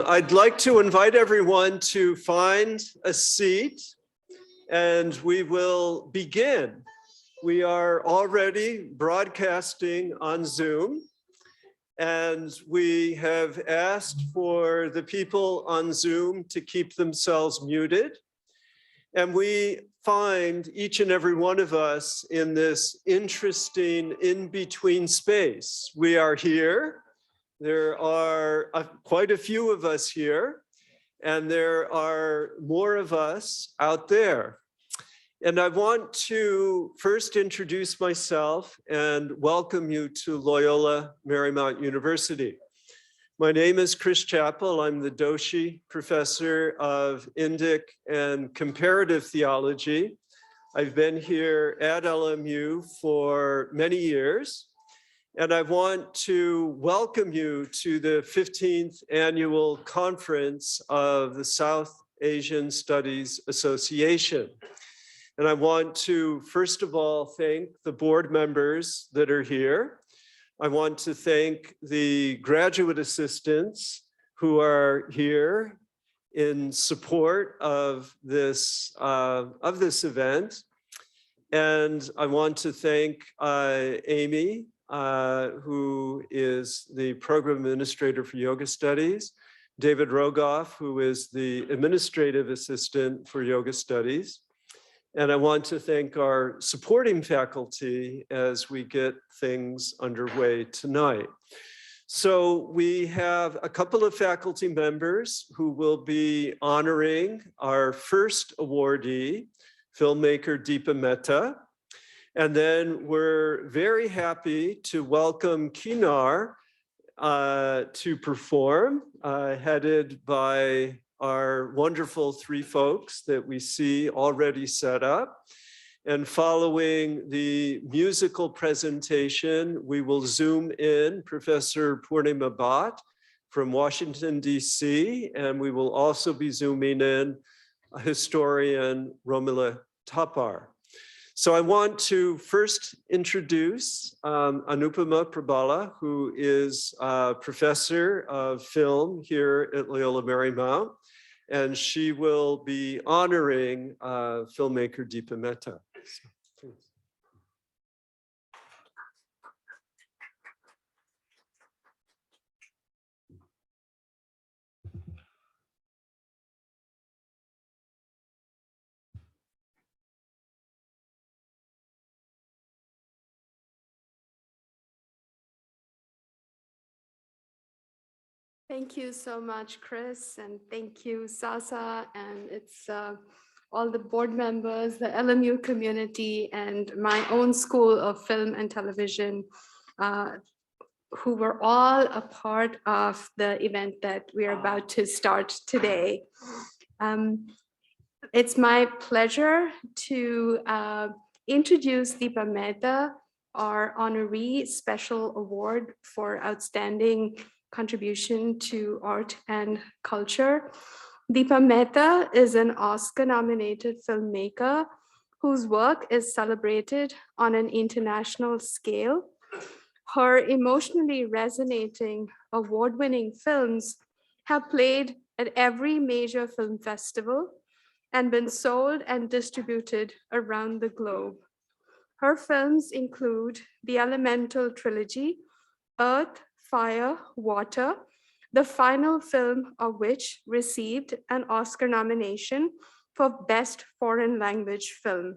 I'd like to invite everyone to find a seat and we will begin. We are already broadcasting on Zoom and we have asked for the people on Zoom to keep themselves muted. And we find each and every one of us in this interesting in-between space. We are here. There are quite a few of us here, and there are more of us out there. And I want to first introduce myself and welcome you to Loyola Marymount University. My name is Chris Chappell. I'm the Doshi Professor of Indic and Comparative Theology. I've been here at LMU for many years. And I want to welcome you to the 15th Annual Conference of the South Asian Studies Association. And I want to, first of all, thank the board members that are here. I want to thank the graduate assistants who are here in support of this event. And I want to thank Amy, who is the program administrator for yoga studies, David Rogoff, who is the administrative assistant for yoga studies. And I want to thank our supporting faculty as we get things underway tonight. So we have a couple of faculty members who will be honoring our first awardee, filmmaker Deepa Mehta. And then we're very happy to welcome Kinar to perform, headed by our wonderful three folks that we see already set up. And following the musical presentation, we will zoom in Professor Purnima Bhatt from Washington, DC, and we will also be zooming in historian Romila Thapar. So I want to first introduce Anupama Prabhala, who is a professor of film here at Loyola Marymount, and she will be honoring filmmaker Deepa Mehta. So, please. Thank you so much, Chris, and thank you, Sasa, and it's all the board members, the LMU community, and my own School of Film and Television, who were all a part of the event that we are about to start today. It's my pleasure to introduce Deepa Mehta, our honoree special award for outstanding contribution to art and culture. Deepa Mehta is an Oscar-nominated filmmaker whose work is celebrated on an international scale. Her emotionally resonating, award-winning films have played at every major film festival and been sold and distributed around the globe. Her films include the Elemental trilogy, Earth, Fire, Water, the final film of which received an Oscar nomination for Best Foreign Language Film.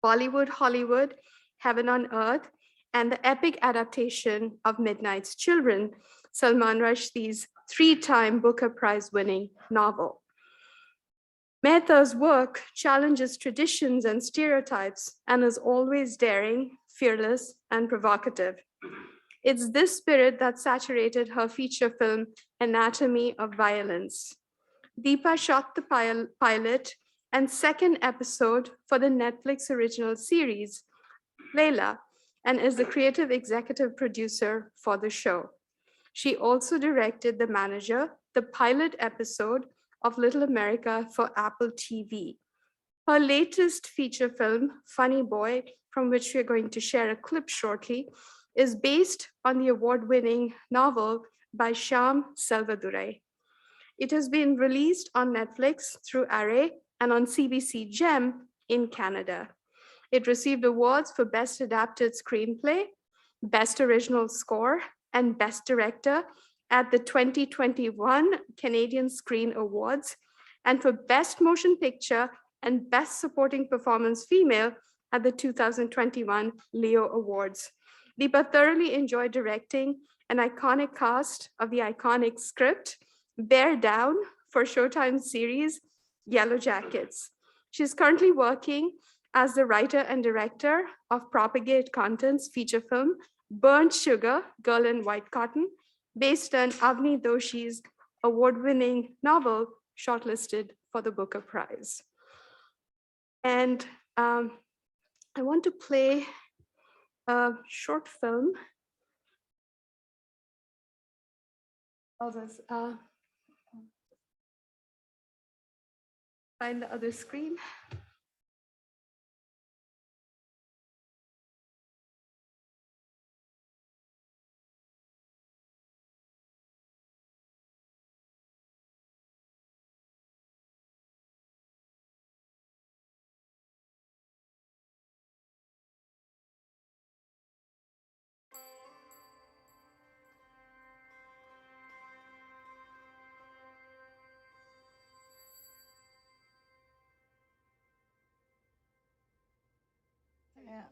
Bollywood, Hollywood, Heaven on Earth, and the epic adaptation of Midnight's Children, Salman Rushdie's three-time Booker Prize-winning novel. Mehta's work challenges traditions and stereotypes and is always daring, fearless, and provocative. It's this spirit that saturated her feature film, Anatomy of Violence. Deepa shot the pilot and second episode for the Netflix original series, Layla, and is the creative executive producer for the show. She also directed The Manager, the pilot episode of Little America for Apple TV. Her latest feature film, Funny Boy, from which we're going to share a clip shortly, is based on the award-winning novel by Shyam Selvadurai. It has been released on Netflix through Array and on CBC Gem in Canada. It received awards for Best Adapted Screenplay, Best Original Score, and Best Director at the 2021 Canadian Screen Awards, and for Best Motion Picture and Best Supporting Performance Female at the 2021 Leo Awards. Deepa thoroughly enjoyed directing an iconic cast of the iconic script, Bear Down, for Showtime series Yellow Jackets. She's currently working as the writer and director of Propagate Content's feature film, Burnt Sugar, Girl in White Cotton, based on Avni Doshi's award-winning novel, shortlisted for the Booker Prize. And I want to play a short film. Find the other screen.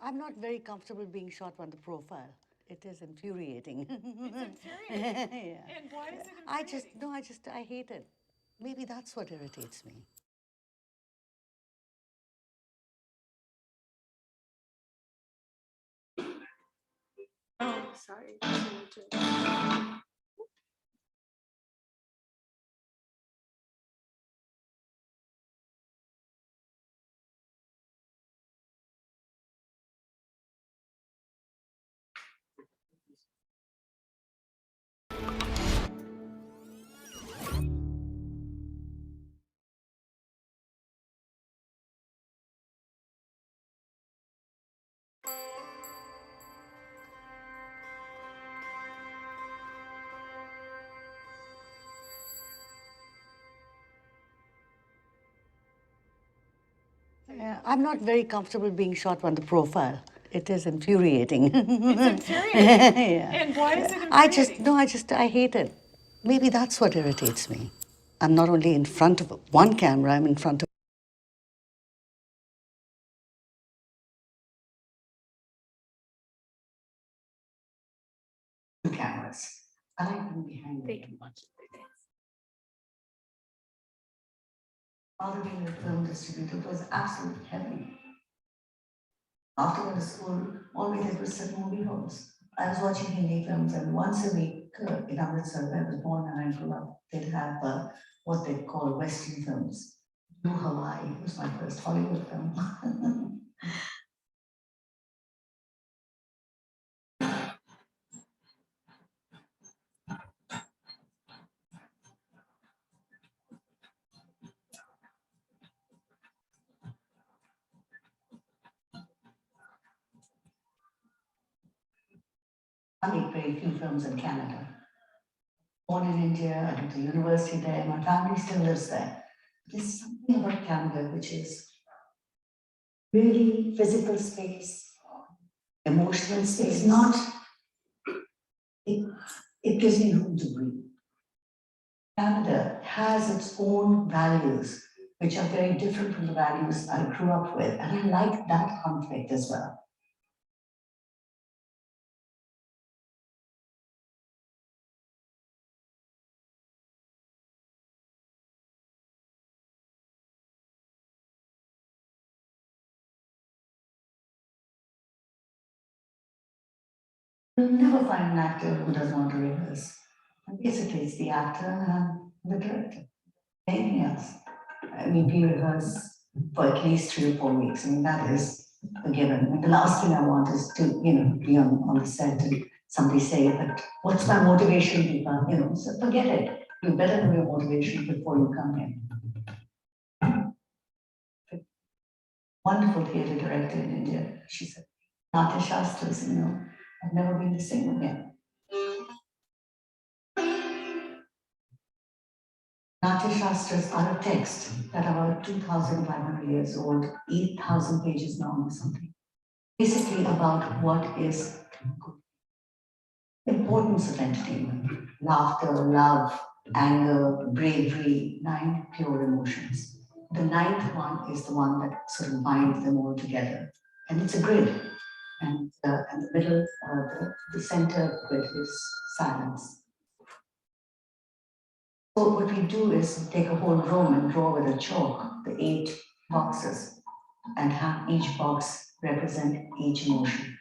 I'm not very comfortable being shot on the profile. It is infuriating. It's infuriating. Yeah. And why is it infuriating? I hate it. Maybe that's what irritates me. Oh, sorry. I'm not very comfortable being shot on the profile. It is infuriating. It's infuriating. Yeah. And why is it infuriating? I hate it. Maybe that's what irritates me. I'm not only in front of one camera, I'm in front of two cameras. I like them behind me. Father being a film distributor was absolute heaven. After going to school, all we did was sit in movie halls. I was watching Hindi films, and once a week in Amritsar, where I was born and I grew up, they'd have what they call Western films. Blue Hawaii was my first Hollywood film. I made very few films in Canada. Born in India, I went to university there, my family still lives there. There's something about Canada which is really physical space, emotional space, it gives me room to breathe. Canada has its own values, which are very different from the values I grew up with, and I like that conflict as well. You'll never find an actor who doesn't want to rehearse. And basically, it's the actor and the director. Anything else? I mean, we rehearse for at least 3 or 4 weeks. I mean, that is a given. And the last thing I want is to, be on the set and somebody say that, what's my motivation, Deepa? So forget it. You better know your motivation before you come in. Wonderful theatre director in India, she said. Natya Shastras, I've never been to sing with him. Natya Shastras are a text that are about 2,500 years old, 8,000 pages long or something. Basically about what is importance of entertainment, laughter, love, anger, bravery, 9 pure emotions. The ninth one is the one that sort of binds them all together. And it's a grid. And the middle, the center grid is silence. So what we do is take a whole room and draw with a chalk the 8 boxes and have each box represent each emotion.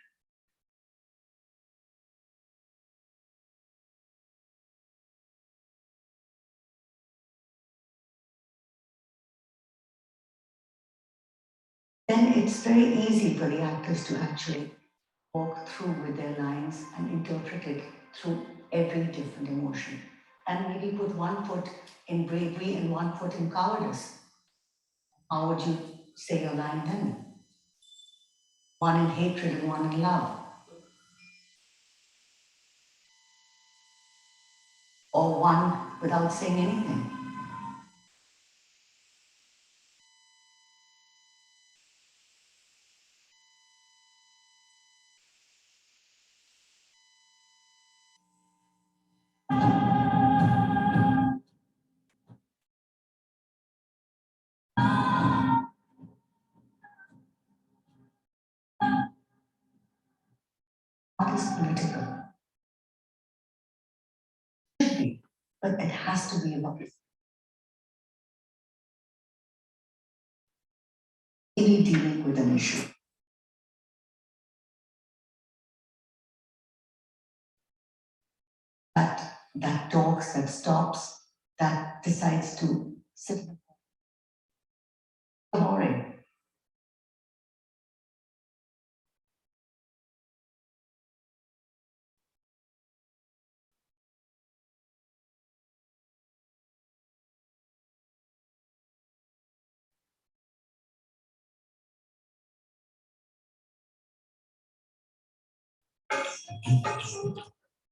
Then it's very easy for the actors to actually walk through with their lines and interpret it through every different emotion. And maybe put one foot in bravery and one foot in cowardice. How would you say your line then? One in hatred and one in love. Or one without saying anything. What is political? It should be, but it has to be about really dealing with an issue. That talks, that stops, that decides to sit. Boring.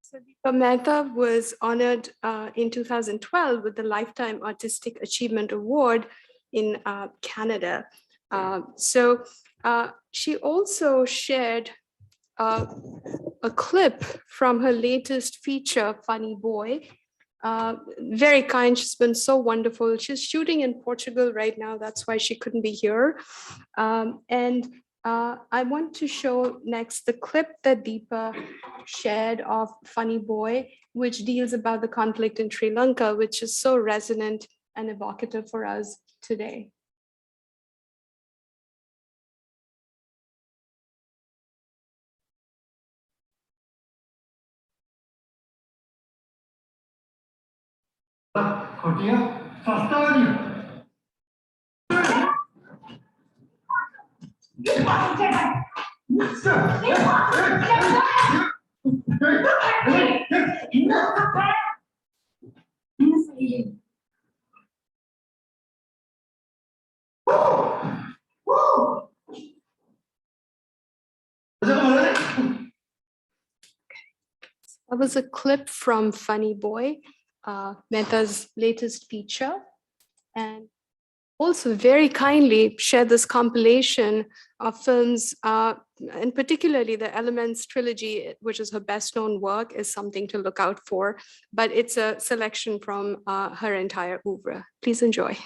So Deepa Mehta was honored in 2012 with the Lifetime Artistic Achievement Award in Canada. She also shared a clip from her latest feature, Funny Boy. Very kind, she's been so wonderful. She's shooting in Portugal right now, that's why she couldn't be here. I want to show next the clip that Deepa shared of Funny Boy, which deals about the conflict in Sri Lanka, which is so resonant and evocative for us today. That was a clip from Funny Boy, Mehta's latest feature, and also very kindly shared this compilation of films, and particularly the Elements trilogy, which is her best known work, is something to look out for, but it's a selection from her entire oeuvre. Please enjoy.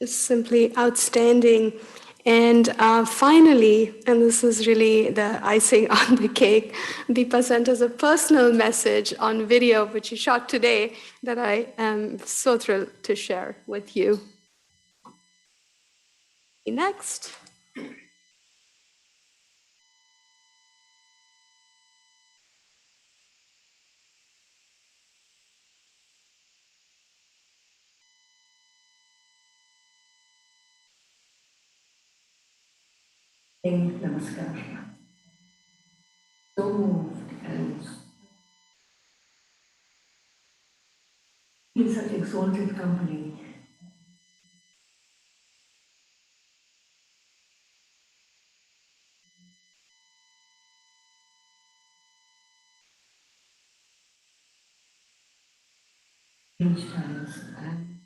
simply outstanding. And finally, and this is really the icing on the cake, Deepa sent us a personal message on video, which she shot today, that I am so thrilled to share with you. Next. Namaskar. So moved and in such exalted company. Strange times and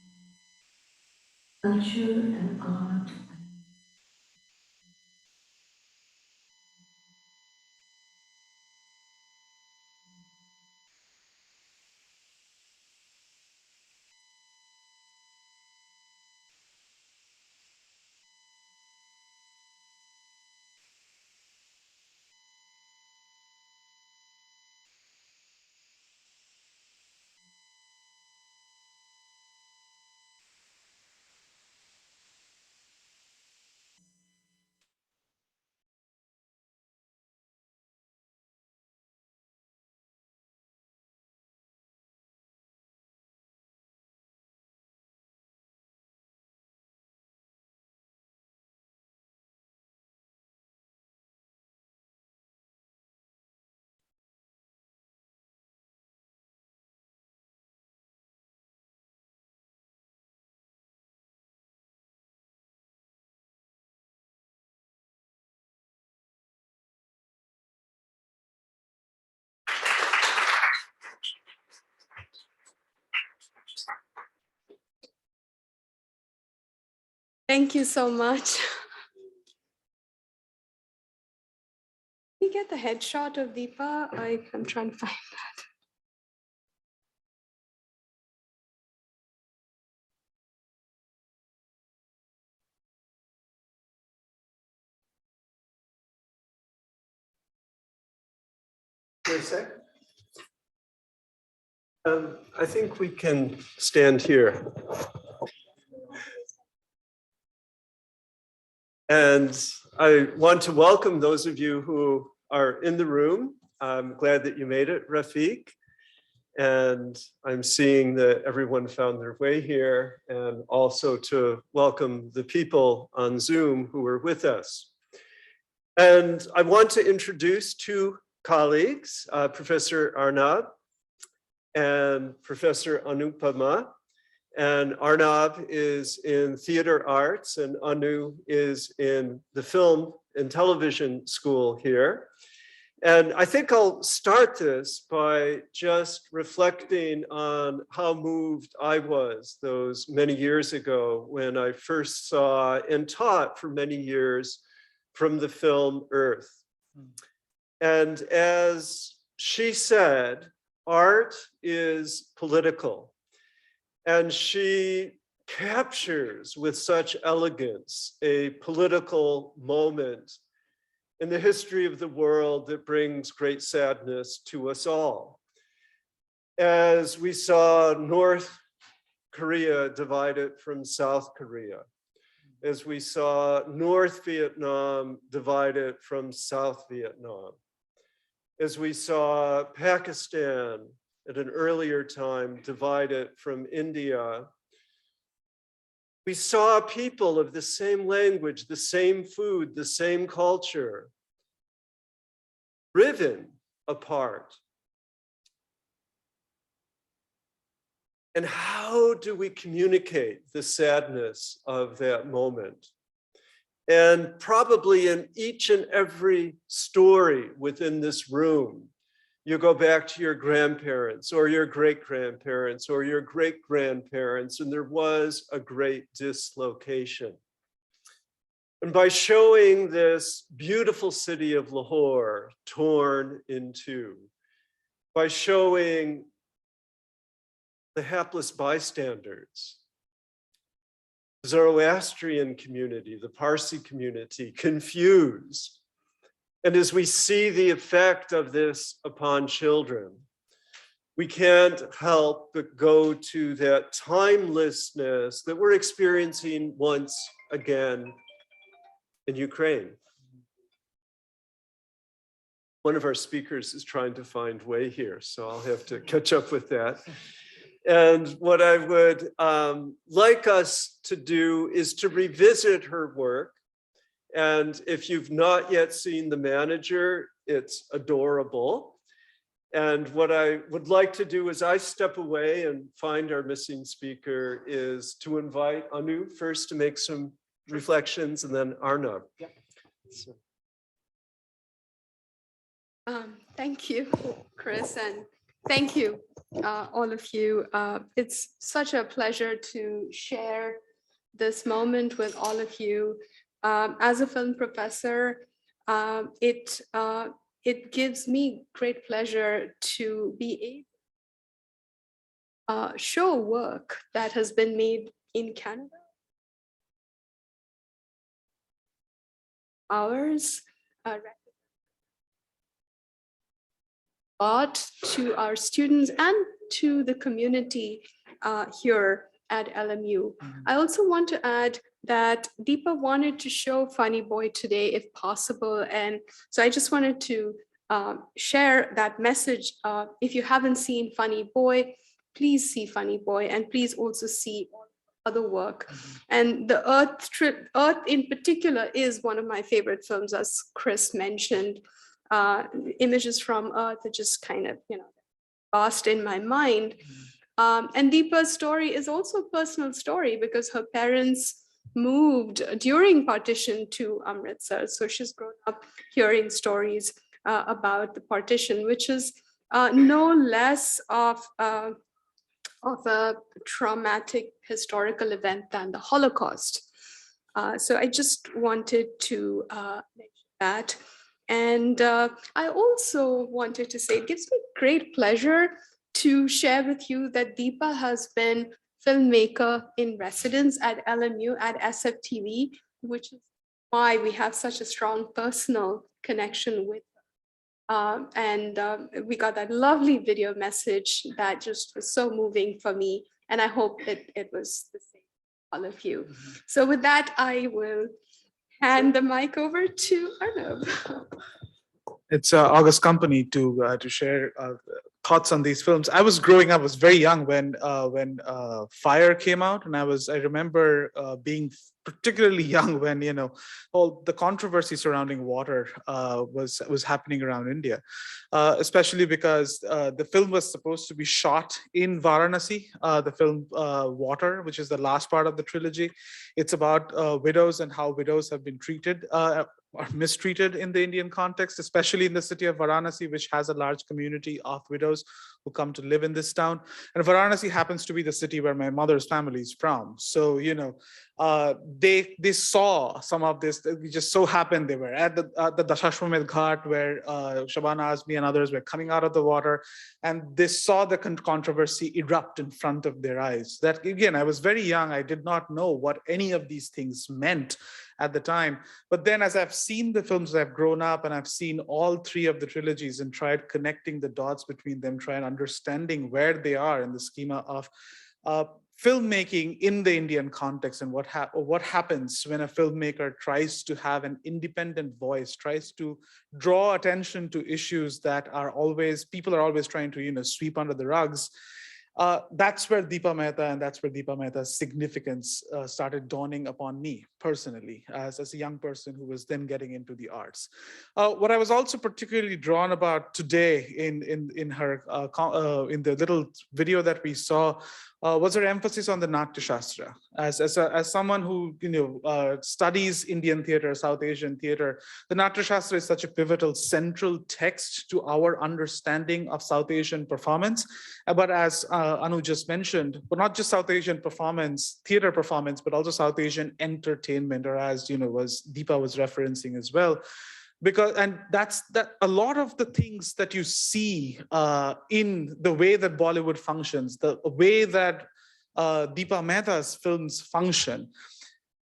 culture and art. Thank you so much. Can you get the headshot of Deepa? I'm trying to find that. For a sec. I think we can stand here. And I want to welcome those of you who are in the room. I'm glad that you made it, Rafiq. And I'm seeing that everyone found their way here, and also to welcome the people on Zoom who are with us. And I want to introduce two colleagues, Professor Arnab and Professor Anupama. And Arnab is in theater arts and Anu is in the film and television school here. And I think I'll start this by just reflecting on how moved I was those many years ago when I first saw and taught for many years from the film Earth. And as she said, art is political. And she captures with such elegance a political moment in the history of the world that brings great sadness to us all. As we saw North Korea divided from South Korea, as we saw North Vietnam divided from South Vietnam, as we saw Pakistan at an earlier time divided from India, we saw people of the same language, the same food, the same culture, riven apart. And how do we communicate the sadness of that moment? And probably in each and every story within this room, you go back to your grandparents or your great-grandparents or your great-grandparents, and there was a great dislocation. And by showing this beautiful city of Lahore torn in two, by showing the hapless bystanders, Zoroastrian community, the Parsi community, confused. And as we see the effect of this upon children, we can't help but go to that timelessness that we're experiencing once again in Ukraine. One of our speakers is trying to find way here, so I'll have to catch up with that. And what I would like us to do is to revisit her work. And if you've not yet seen The Manager, it's adorable. And what I would like to do as I step away and find our missing speaker is to invite Anu first to make some reflections, and then Arnav. Yeah. So. Thank you, Chris, and thank you, all of you. It's such a pleasure to share this moment with all of you. As a film professor, it gives me great pleasure to be able to show work that has been made in Canada. Ours, to our students and to the community here at LMU. I also want to add that Deepa wanted to show Funny Boy today if possible. And so I just wanted to share that message. If you haven't seen Funny Boy, please see Funny Boy, and please also see other work. And the Earth in particular is one of my favorite films, as Chris mentioned. Images from Earth are just kind of, lost in my mind. And Deepa's story is also a personal story because her parents moved during partition to Amritsar. So she's grown up hearing stories about the partition, which is no less of a traumatic historical event than the Holocaust. So I just wanted to mention that. And I also wanted to say, it gives me great pleasure to share with you that Deepa has been filmmaker in residence at LMU at SFTV, which is why we have such a strong personal connection with her. And we got that lovely video message that just was so moving for me. And I hope it was the same for all of you. So with that, I will hand the mic over to Arnav. It's August company to share thoughts on these films. I was growing up, I was very young when Fire came out, and I remember being particularly young when all the controversy surrounding water was happening around India, especially because the film was supposed to be shot in Varanasi. The film Water, which is the last part of the trilogy, it's about widows and how widows have been treated or mistreated in the Indian context, especially in the city of Varanasi, which has a large community of widows who come to live in this town. And Varanasi happens to be the city where my mother's family is from. So, they saw some of this. It just so happened they were at the Dashashwamedh Ghat, where Shabana Azmi and others were coming out of the water, and they saw the controversy erupt in front of their eyes. That, again, I was very young. I did not know what any of these things meant at the time. But then as I've seen the films, I've grown up and I've seen all three of the trilogies and tried connecting the dots between them, trying understanding where they are in the schema of filmmaking in the Indian context, and what happens when a filmmaker tries to have an independent voice, tries to draw attention to issues that people are always trying to sweep under the rugs. That's where Deepa Mehta and that's where Deepa Mehta's significance started dawning upon me personally as a young person who was then getting into the arts. What I was also particularly drawn about today in her in the little video that we saw was her emphasis on the Natya Shastra. As someone who studies Indian theater, South Asian theater, the Natya Shastra is such a pivotal central text to our understanding of South Asian performance. But as Anu just mentioned, but not just South Asian theater performance, but also South Asian entertainment, or as Deepa was referencing as well. And that's a lot of the things that you see in the way that Bollywood functions, the way that Deepa Mehta's films function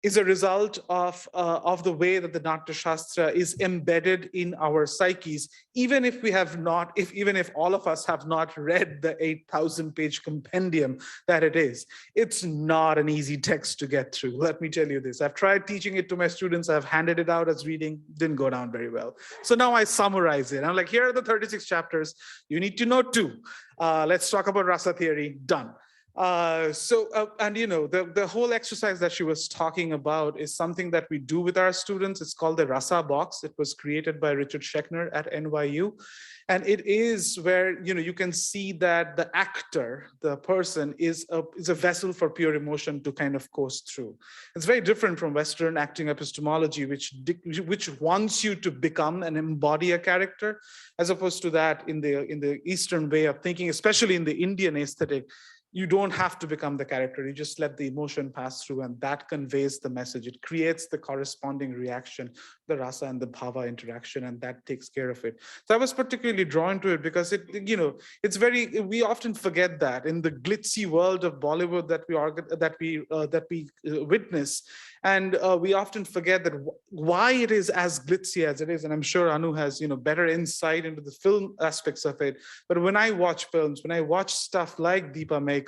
is a result of the way that the Natya Shastra is embedded in our psyches, even if we have not, even if all of us have not read the 8,000-page compendium that it is. It's not an easy text to get through. Let me tell you this. I've tried teaching it to my students. I've handed it out as reading, didn't go down very well. So now I summarize it. I'm like, here are the 36 chapters. You need to know 2. Let's talk about rasa theory. Done. And you know, the whole exercise that she was talking about is something that we do with our students. It's called the Rasa Box. It was created by Richard Schechner at NYU. And it is where, you know, you can see that the actor, the person is a vessel for pure emotion to kind of course through. It's very different from Western acting epistemology, which wants you to become and embody a character, as opposed to that in the Eastern way of thinking, especially in the Indian aesthetic. You don't have to become the character. You just let the emotion pass through, and that conveys the message. It creates the corresponding reaction, the rasa and the bhava interaction, and that takes care of it. So I was particularly drawn to it because it, you know, it's very, we often forget that in the glitzy world of Bollywood that we witness. And we often forget that why it is as glitzy as it is. And I'm sure Anu has, you know, better insight into the film aspects of it. But when I watch films, when I watch stuff like Deepa makes,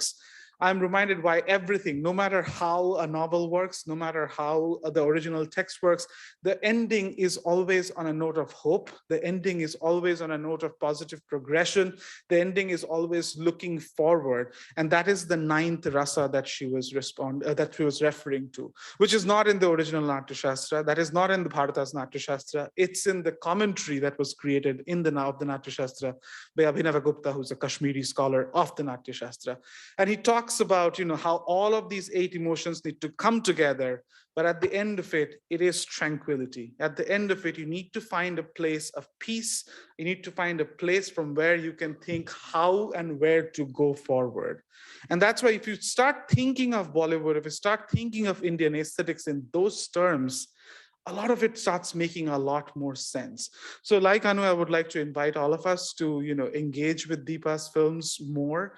I'm reminded why everything, no matter how a novel works, no matter how the original text works, the ending is always on a note of hope. The ending is always on a note of positive progression. The ending is always looking forward. And that is the 9th rasa that she was referring to, which is not in the original Natya Shastra. That is not in the Bharata's Natya Shastra. It's in the commentary that was created in the Natya Shastra by Abhinava Gupta, who's a Kashmiri scholar of the Natya Shastra. And he talks about, you know, how all of these 8 emotions need to come together, but at the end of it, it is tranquility. At the end of it, you need to find a place of peace. You need to find a place from where you can think how and where to go forward. And that's why if you start thinking of Bollywood, if you start thinking of Indian aesthetics in those terms, a lot of it starts making a lot more sense. So like Anu, I would like to invite all of us to, you know, engage with Deepa's films more.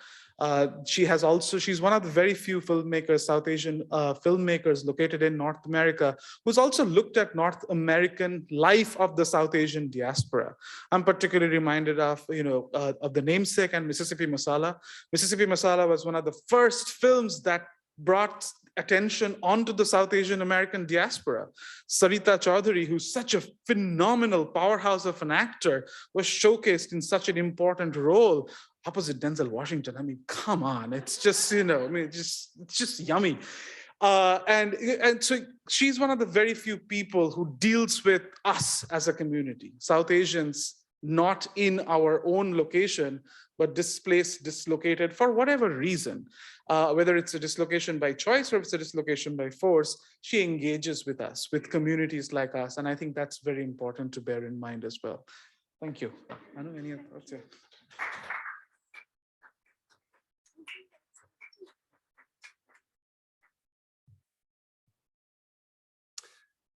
She's one of the very few filmmakers, South Asian filmmakers located in North America, who's also looked at North American life of the South Asian diaspora. I'm particularly reminded of, you know, of The Namesake and Mississippi Masala. Mississippi Masala was one of the first films that brought attention onto the South Asian American diaspora. Sarita Chaudhary, who's such a phenomenal powerhouse of an actor, was showcased in such an important role opposite Denzel Washington. I mean, come on, it's just, you know, I mean, it's just yummy. And so she's one of the very few people who deals with us as a community, South Asians, not in our own location, but displaced, dislocated for whatever reason, whether it's a dislocation by choice or if it's a dislocation by force. She engages with us, with communities like us. And I think that's very important to bear in mind as well. Thank you. Anu, any other thoughts? Yeah.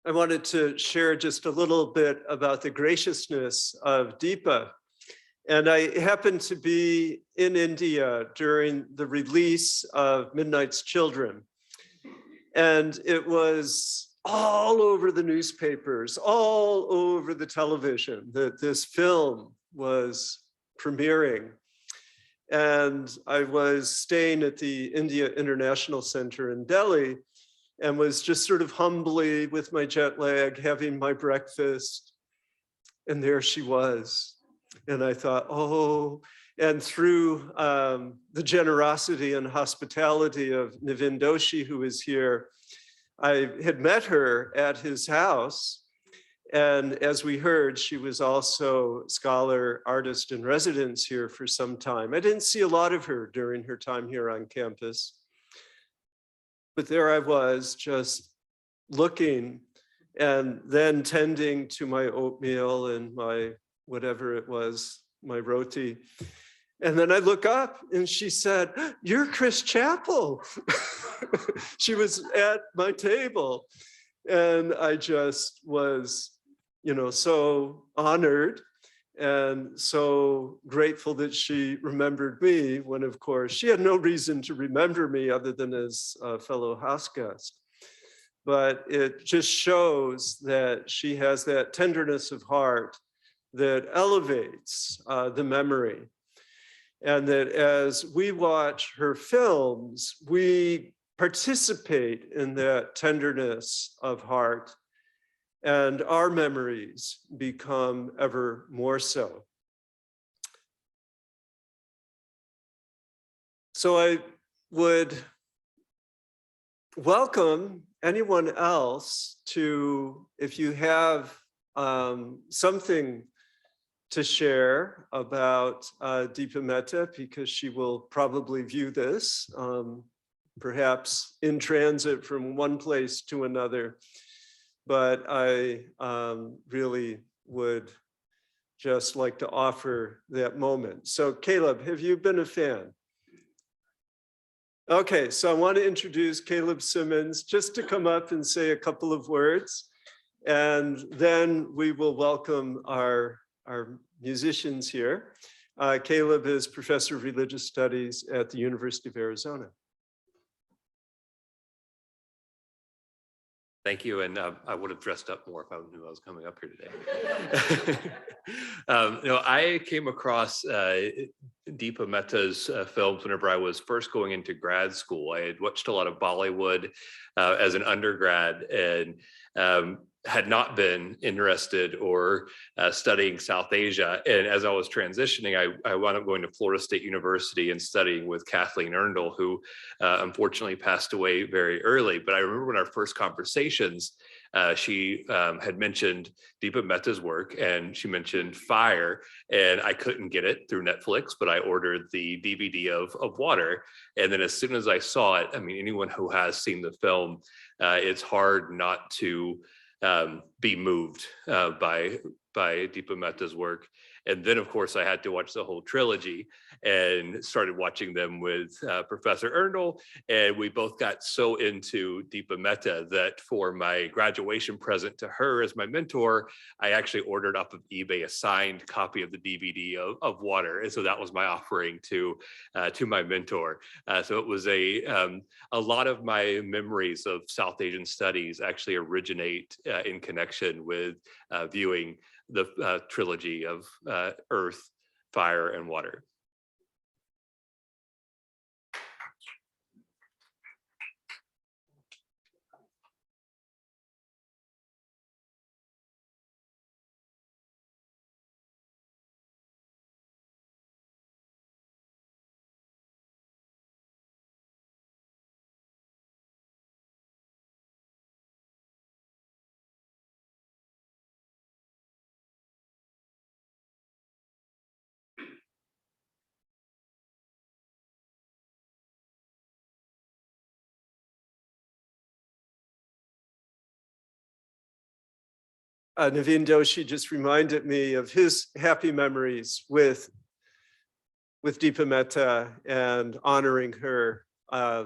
I wanted to share just a little bit about the graciousness of Deepa. And I happened to be in India during the release of Midnight's Children. And it was all over the newspapers, all over the television, that this film was premiering. And I was staying at the India International Center in Delhi and was just sort of humbly with my jet lag, having my breakfast. And there she was. And I thought, oh, and through the generosity and hospitality of Navin Doshi, who is here, I had met her at his house. And as we heard, she was also scholar, artist in residence here for some time. I didn't see a lot of her during her time here on campus. But there I was, just looking and then tending to my oatmeal and my whatever it was, my roti. And then I look up and she said, "You're Chris Chappell." She was at my table. And I just was, you know, so honored. And so grateful that she remembered me when, of course, she had no reason to remember me other than as a fellow house guest. But it just shows that she has that tenderness of heart that elevates the memory. And that as we watch her films, we participate in that tenderness of heart, and our memories become ever more so. So I would welcome anyone else to, if you have something to share about Deepa Mehta, because she will probably view this, perhaps in transit from one place to another. But I really would just like to offer that moment. So Caleb, have you been a fan? Okay, so I want to introduce Caleb Simmons just to come up and say a couple of words. And then we will welcome our musicians here. Caleb is Professor of Religious Studies at the University of Arizona. Thank you, and I would have dressed up more if I knew I was coming up here today. I came across Deepa Mehta's films whenever I was first going into grad school. I had watched a lot of Bollywood as an undergrad, and had not been interested or studying South Asia. And as I was transitioning, I wound up going to Florida State University and studying with Kathleen Erndl, who unfortunately passed away very early. But I remember in our first conversations, she had mentioned Deepa Mehta's work, and she mentioned Fire, and I couldn't get it through Netflix, but I ordered the DVD of Water. And then as soon as I saw it, I mean, anyone who has seen the film, it's hard not to be moved by Deepa Mehta's work. And then, of course, I had to watch the whole trilogy and started watching them with Professor Erndl. And we both got so into Deepa Mehta that for my graduation present to her as my mentor, I actually ordered off of eBay a signed copy of the DVD of Water. And so that was my offering to my mentor. So it was a lot of my memories of South Asian studies actually originate in connection with viewing the trilogy of Earth, Fire, and Water. Naveen Doshi just reminded me of his happy memories with Deepa Mehta and honoring her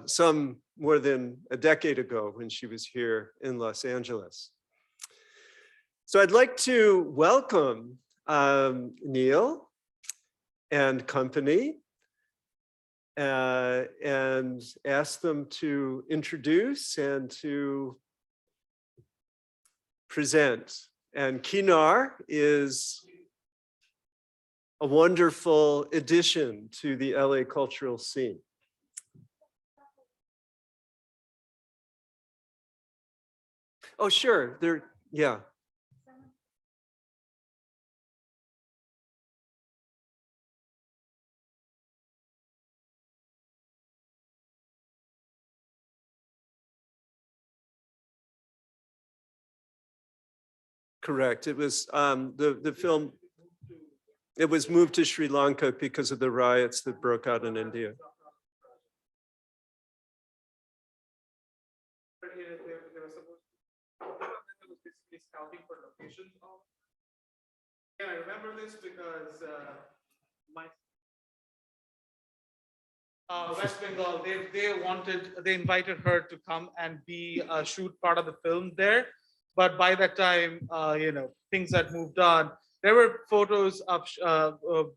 some more than a decade ago when she was here in Los Angeles. So I'd like to welcome Neil and company and ask them to introduce and to present. And Kinar is a wonderful addition to the LA cultural scene. Oh, sure, yeah. Correct. It was the film. It was moved to Sri Lanka because of the riots that broke out in India. Scouting for locations. Yeah, I remember this because my West Bengal, they invited her to come and shoot part of the film there. But by that time, things had moved on, there were photos of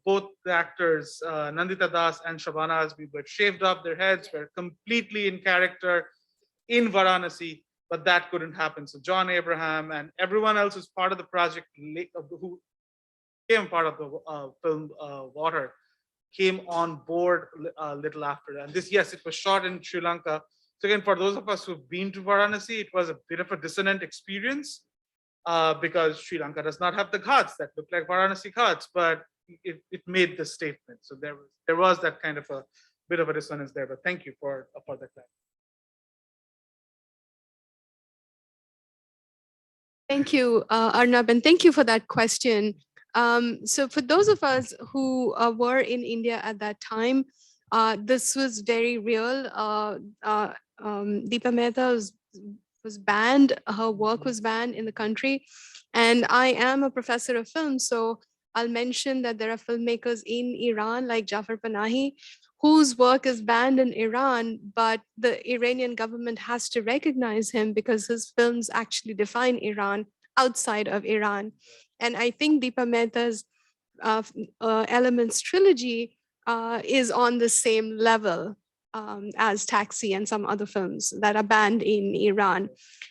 both the actors, Nandita Das and Shabana Azmi, were shaved off their heads, were completely in character in Varanasi, but that couldn't happen. So John Abraham and everyone else who's part of the project, who became part of the film Water, came on board a little after that. And this, yes, it was shot in Sri Lanka. So again, for those of us who've been to Varanasi, it was a bit of a dissonant experience because Sri Lanka does not have the ghats that look like Varanasi ghats, but it made the statement. So there was that kind of a bit of a dissonance there. But thank you for that. Thank you, Arnab, and thank you for that question. So for those of us who were in India at that time, this was very real. Deepa Mehta was banned, her work was banned in the country. And I am a professor of film, so I'll mention that there are filmmakers in Iran like Jafar Panahi, whose work is banned in Iran, but the Iranian government has to recognize him because his films actually define Iran outside of Iran. And I think Deepa Mehta's Elements trilogy is on the same level as Taxi and some other films that are banned in Iran.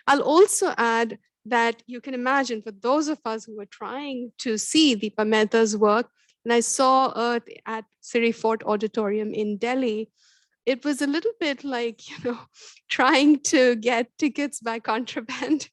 I'll also add that you can imagine for those of us who were trying to see Deepa Mehta's work, and I saw Earth at Siri Fort Auditorium in Delhi, it was a little bit like, trying to get tickets by contraband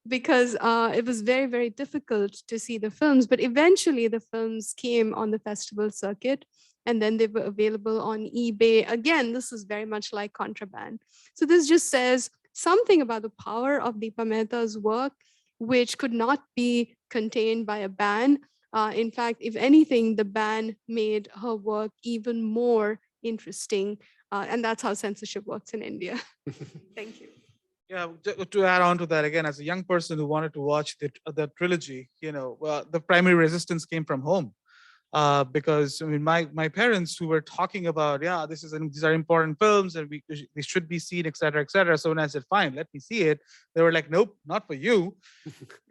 because it was very, very difficult to see the films. But eventually the films came on the festival circuit and then they were available on eBay. Again, this is very much like contraband. So this just says something about the power of Deepa Mehta's work, which could not be contained by a ban. In fact, if anything, the ban made her work even more interesting. And that's how censorship works in India. Thank you. Yeah, to add on to that, again, as a young person who wanted to watch the trilogy, the primary resistance came from home. Because I mean, my parents who were talking about, these are important films and they should be seen, et cetera, et cetera. So when I said, fine, let me see it, they were like, nope, not for you,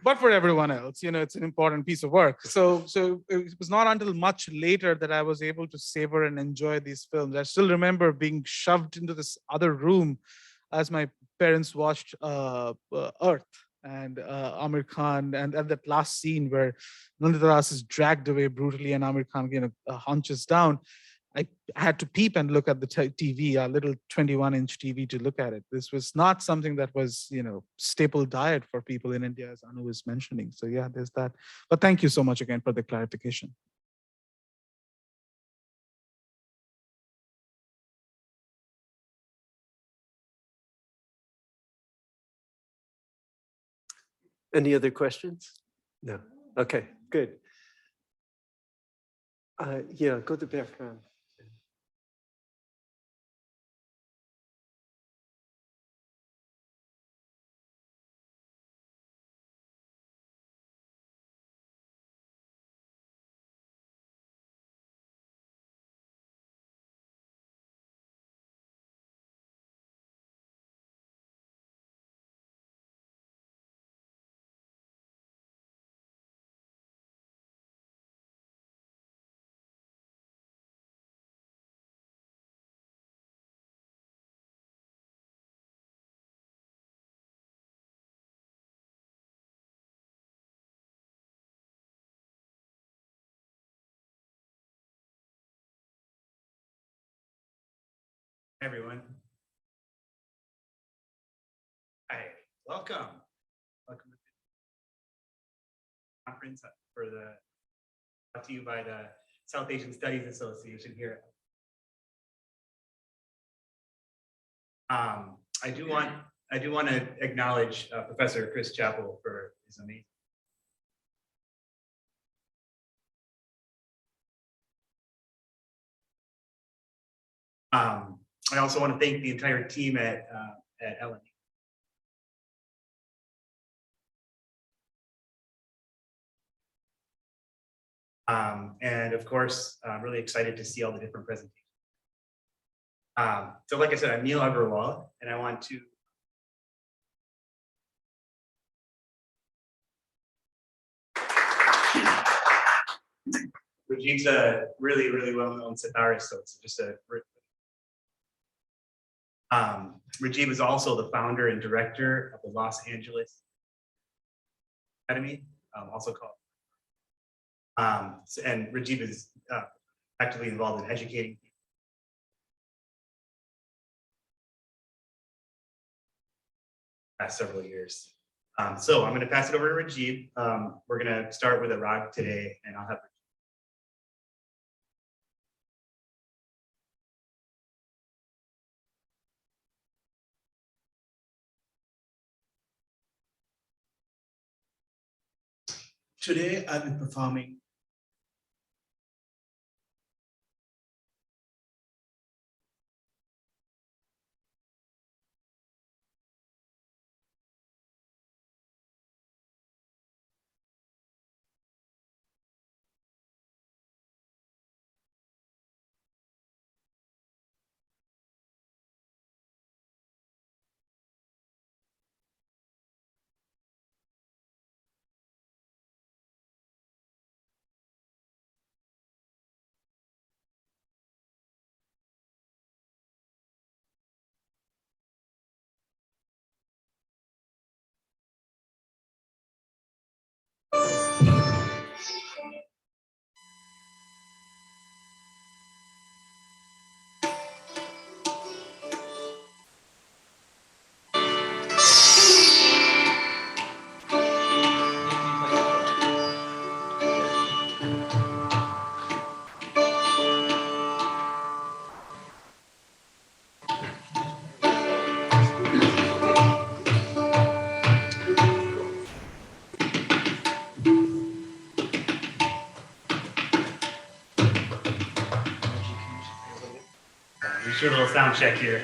but for everyone else. It's an important piece of work. So it was not until much later that I was able to savor and enjoy these films. I still remember being shoved into this other room as my parents watched Earth and Amir Khan and that last scene where Nandita Das is dragged away brutally and Amir Khan hunches down. I had to peep and look at the TV, a little 21-inch TV to look at it. This was not something that was, staple diet for people in India, as Anu was mentioning. So yeah, there's that. But thank you so much again for the clarification. Any other questions? No. Okay, good. Yeah, go to the background. Everyone. Hi, welcome. Welcome to the conference brought to you by the South Asian Studies Association here. I do want to acknowledge Professor Chris Chappell for his amazing. I also want to thank the entire team at LNE. And of course, I'm really excited to see all the different presentations. So like I said, I'm Neil Agarwal, and I want to Rajeev's a really, really well-known sitarist, so it's just a. Rajeev is also the founder and director of the Los Angeles Academy, also called. And Rajeev is actively involved in educating past several years. So I'm going to pass it over to Rajeev. We're going to start with a rag today, and I'll have. Today I'll be performing We should do a little sound check here.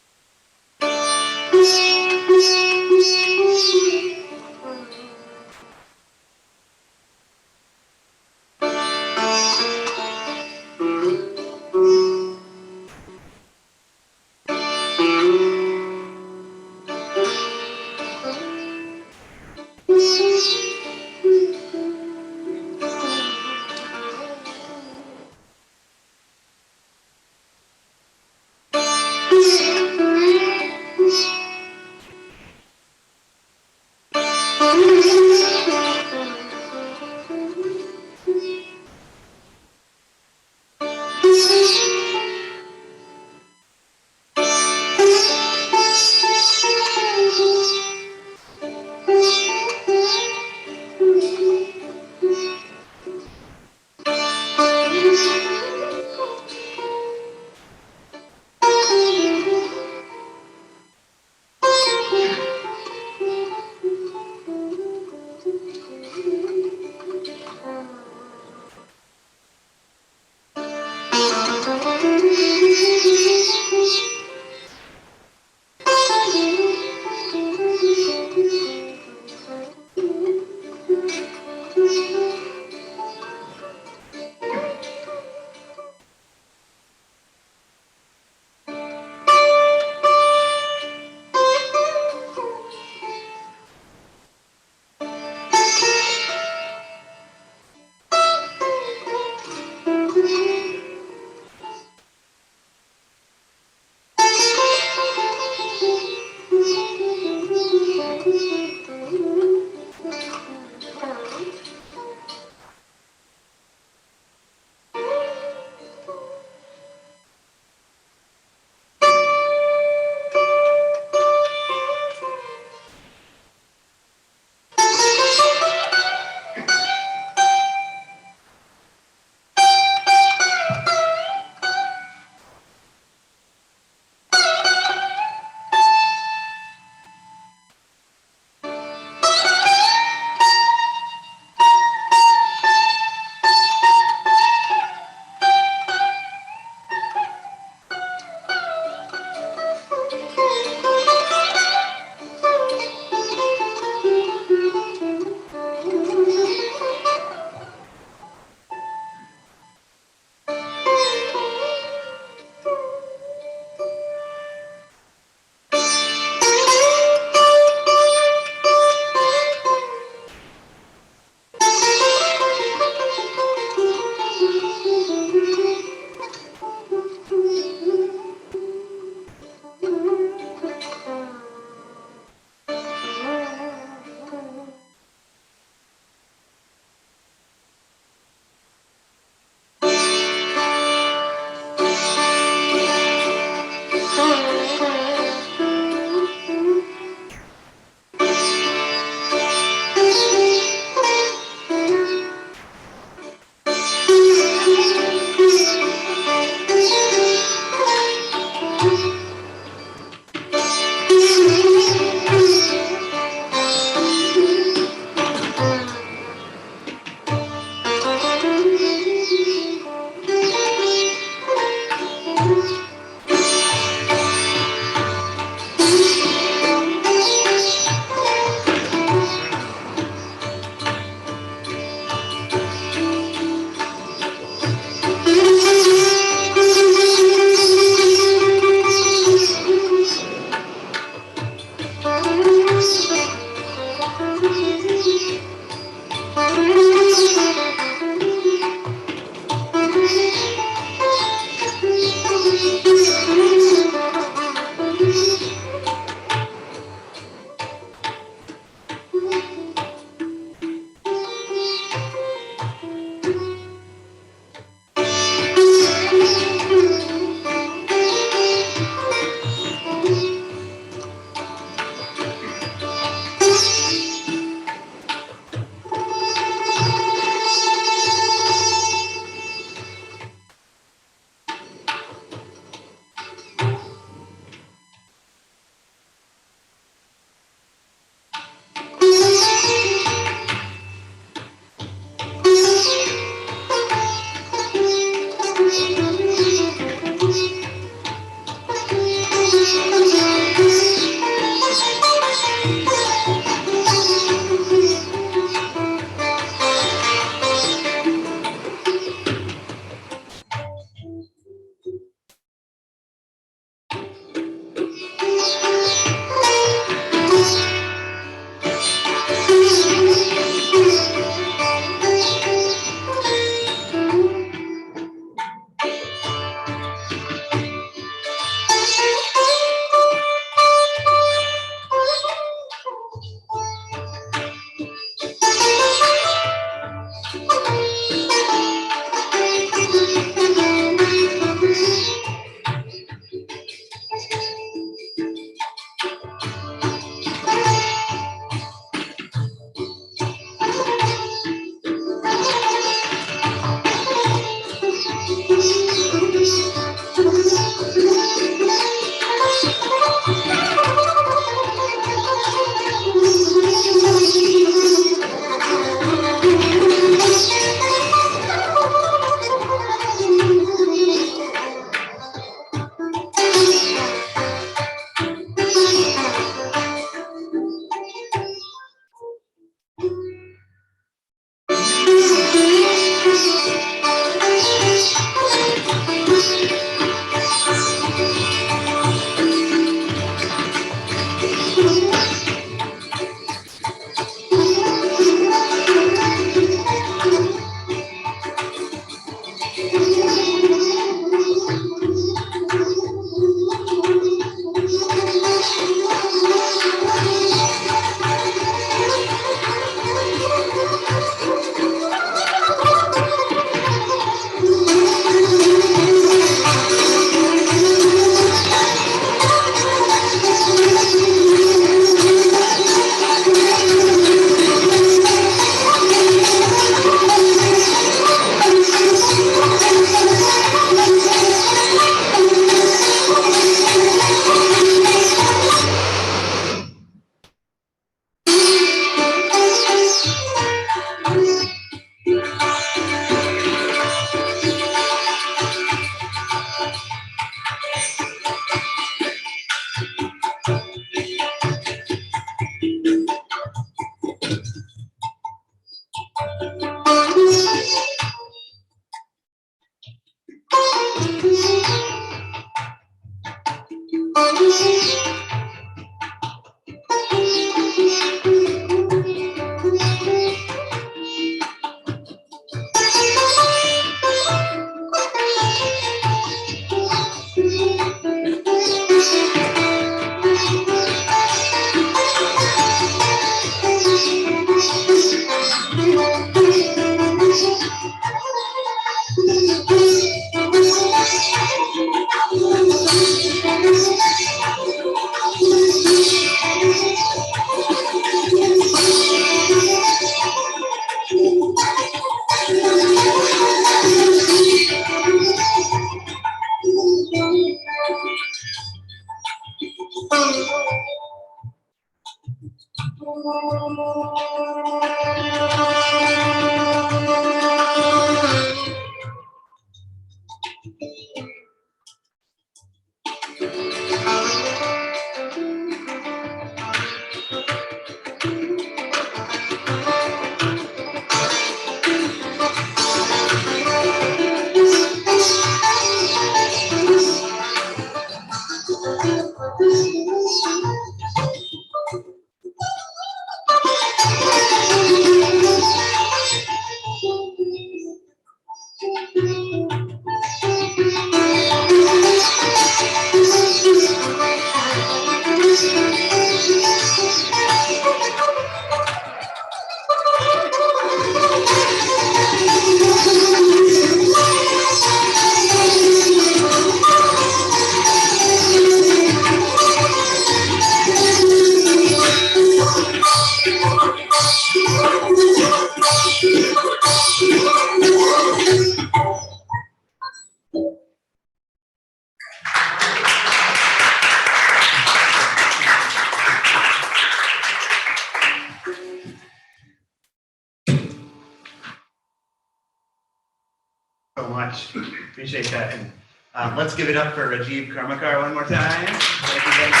Appreciate that. And let's give it up for Rajiv Karmakar one more time. Thank you very much.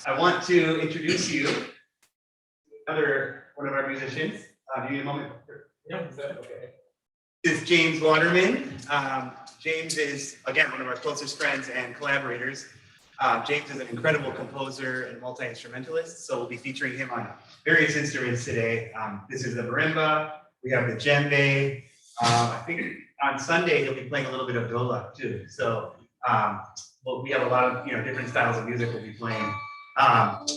I want to introduce you to one of our musicians. Do you need a moment? Yeah, is that okay? This is James Waterman. James is, again, one of our closest friends and collaborators. James is an incredible composer and multi-instrumentalist, so we'll be featuring him on various instruments today. This is the marimba, we have the djembe. I think on Sunday he'll be playing a little bit of dola too. So well, we have a lot of different styles of music we'll be playing.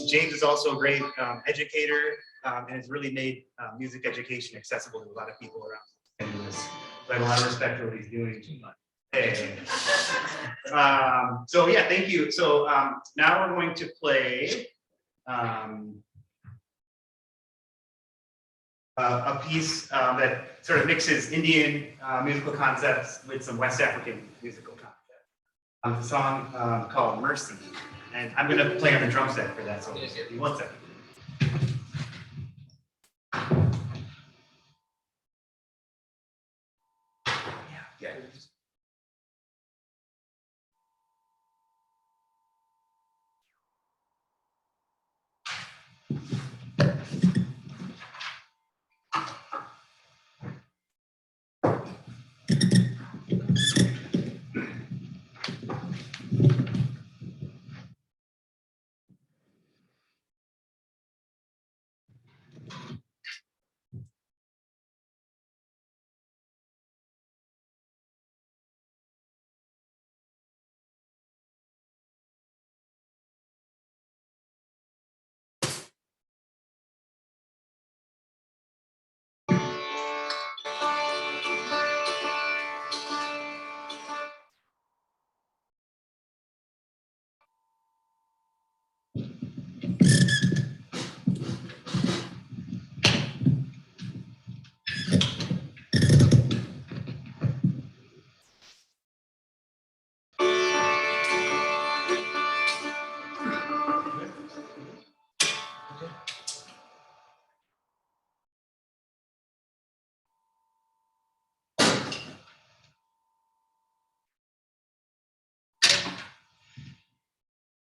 James is also a great educator and has really made music education accessible to a lot of people around St. Louis. So I have a lot of respect for what he's doing. Hey. So yeah, thank you. So now we're going to play a piece that sort of mixes Indian musical concepts with some West African musical concepts. It's a song called Mercy. And I'm going to play on the drum set for that, so give me 1 second. Yeah.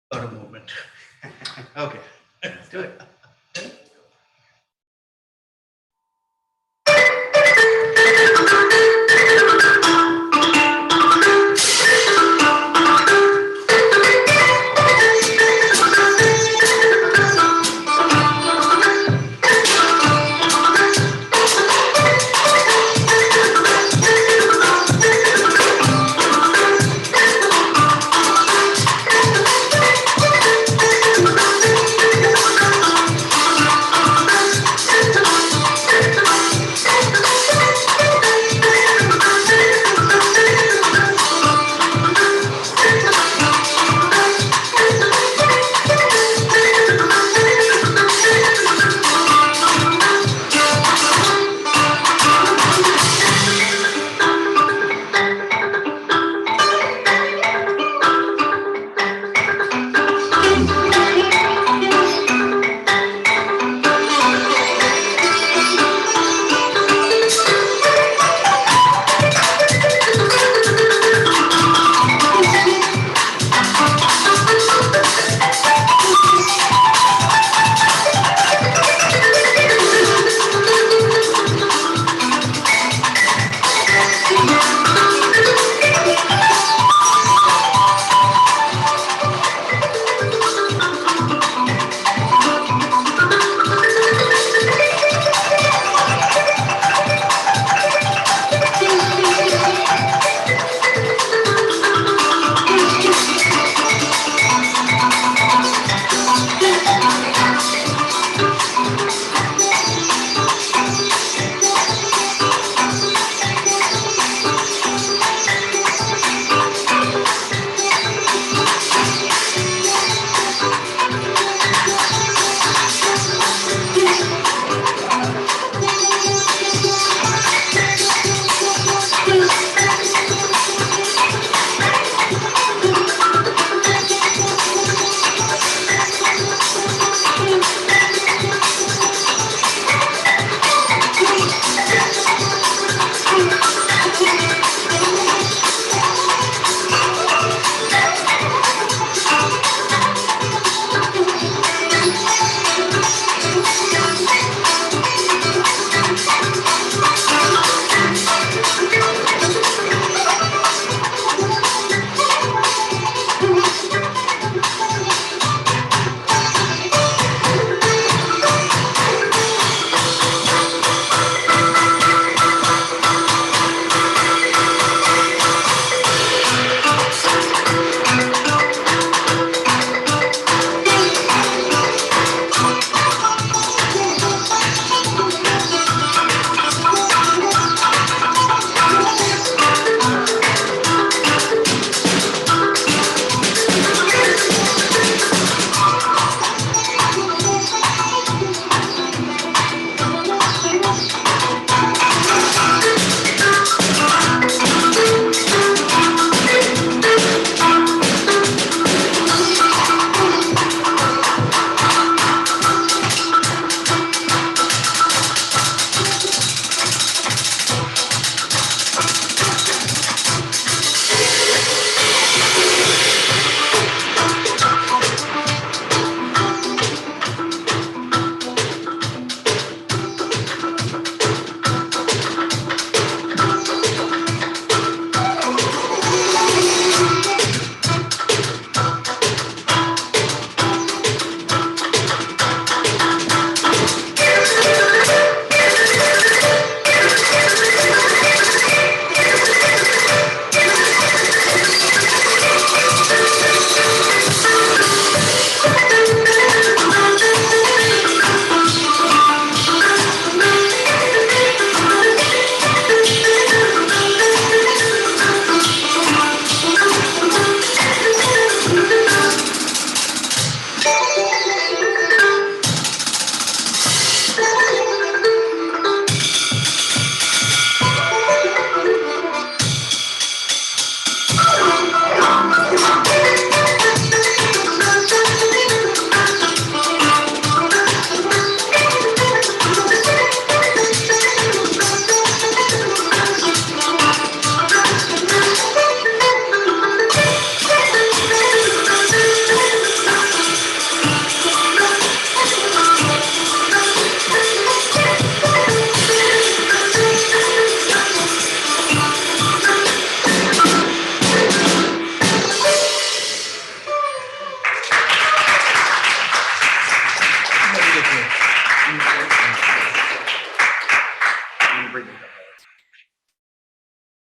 Got a moment. Okay, let's do it.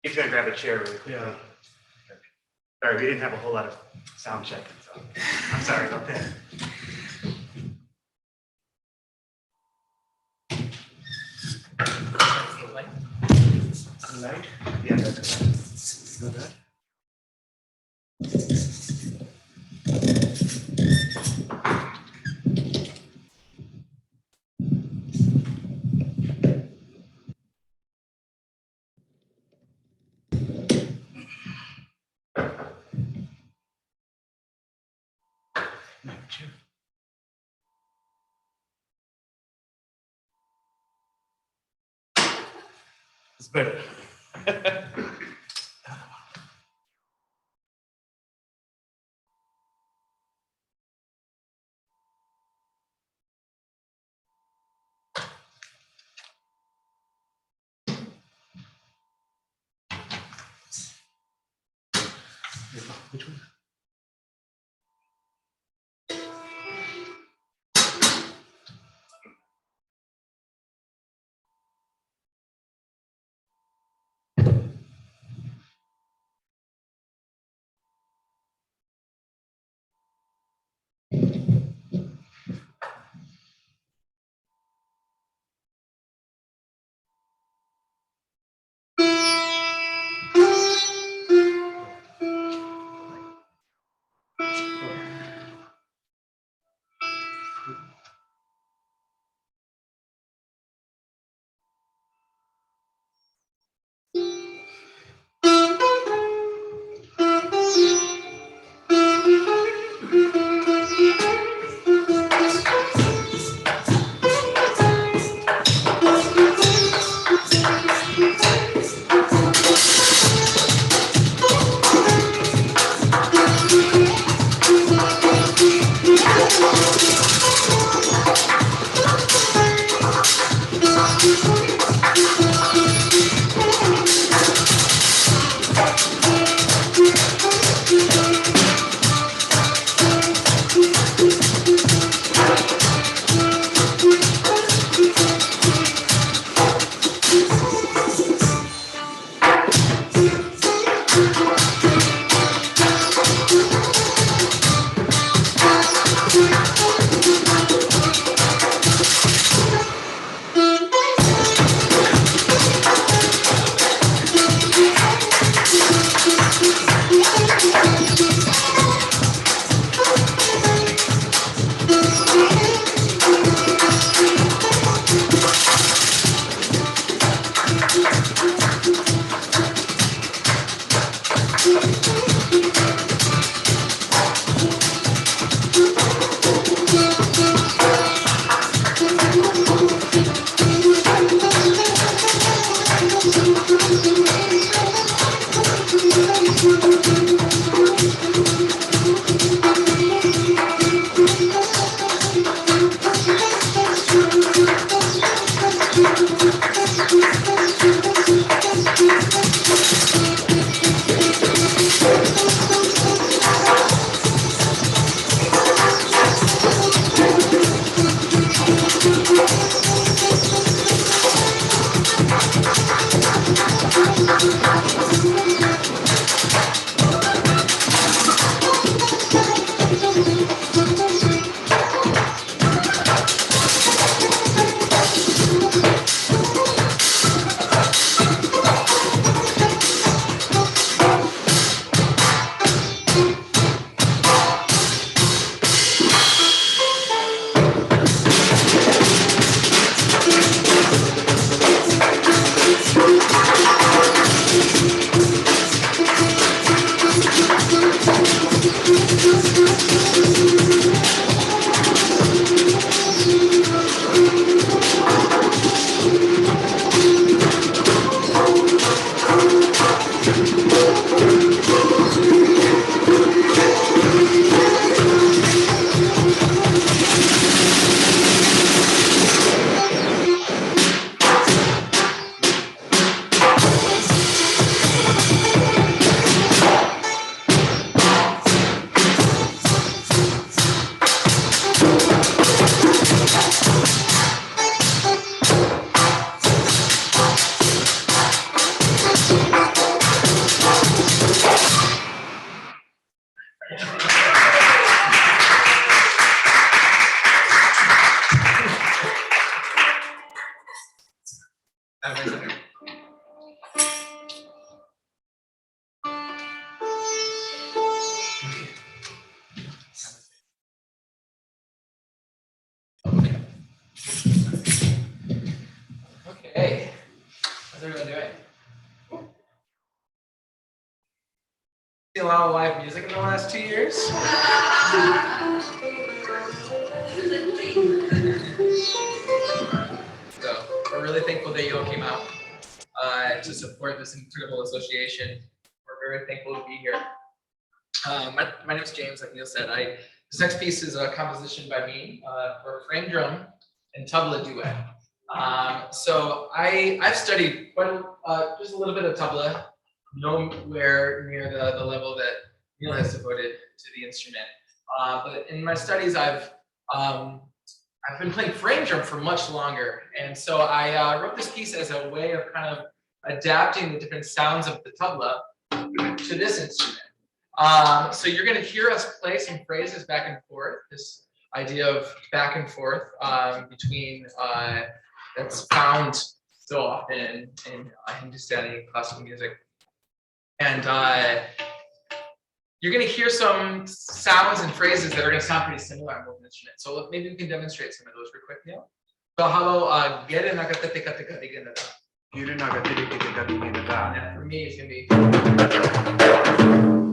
He's gonna grab a chair really quickly. Yeah. Sorry, we didn't have a whole lot of sound checking, so I'm sorry about that. Light. Yeah, that's good. It's better. Which one? A lot of live music in the last 2 years. So we're really thankful that you all came out to support this incredible association. We're very thankful to be here. My name is James, like Neil said. This next piece is a composition by me for frame drum and tabla duet. So I've studied quite just a little bit of tabla, nowhere near the level that Neil has devoted to the instrument. But in my studies, I've been playing frame drum for much longer, and so I wrote this piece as a way of kind of adapting the different sounds of the tabla to this instrument. So you're going to hear us play some phrases back and forth. This idea of back and forth between that's found so often in Hindustani classical music. And you're going to hear some sounds and phrases that are going to sound pretty similar on both instruments. So maybe we can demonstrate some of those real quick, Neil. So how gere nagate kate kate genada. Yeah, for me, it's going to be.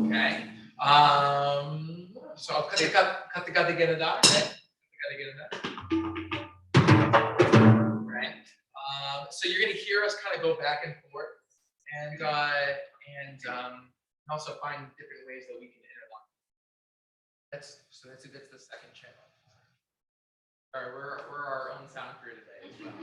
Okay. So kate kate genada. Right. So you're going to hear us kind of go back and forth, and also find different ways that we can interlock. That's the second channel. All right, we're our own sound crew today as well.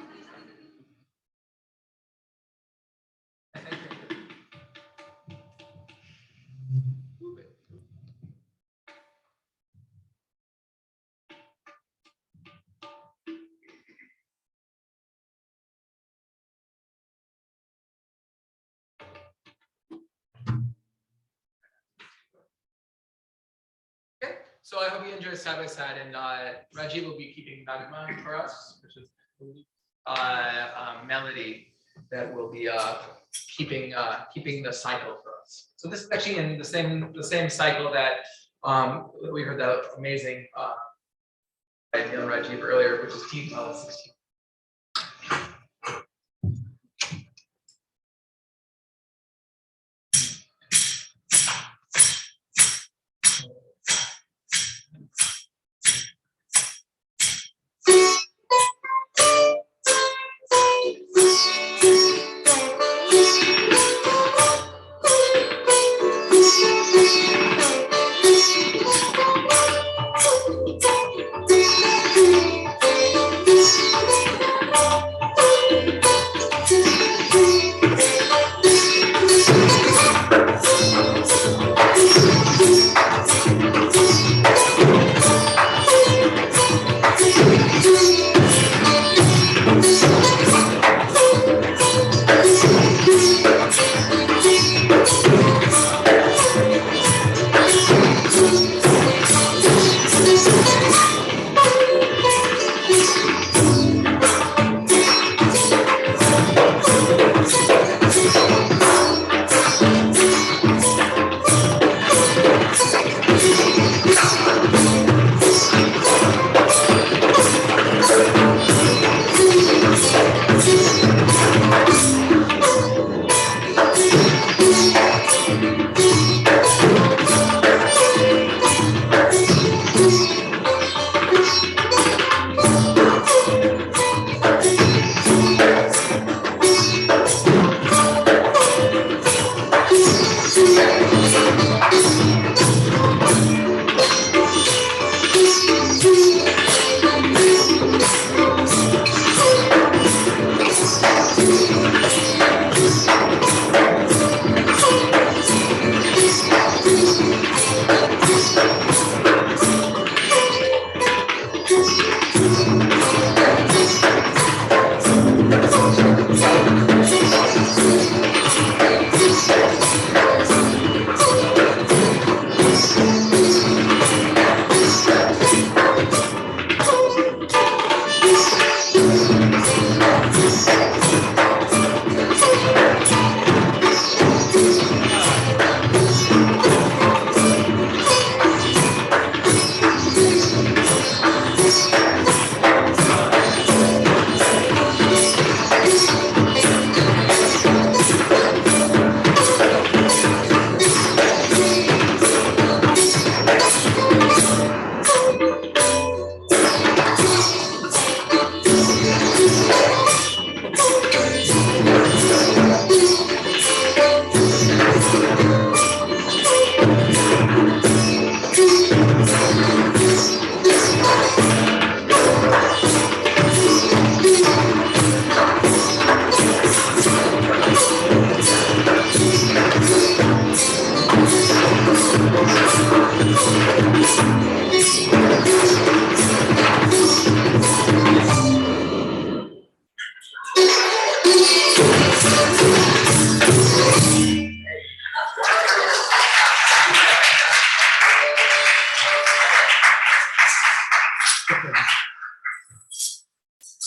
Okay, so I hope you enjoy side by side, and Rajiv will be keeping Nagma for us, which is melody that will be keeping the cycle for us. So this is actually in the same cycle that we heard that amazing by Neil and Rajiv earlier, which is T-16.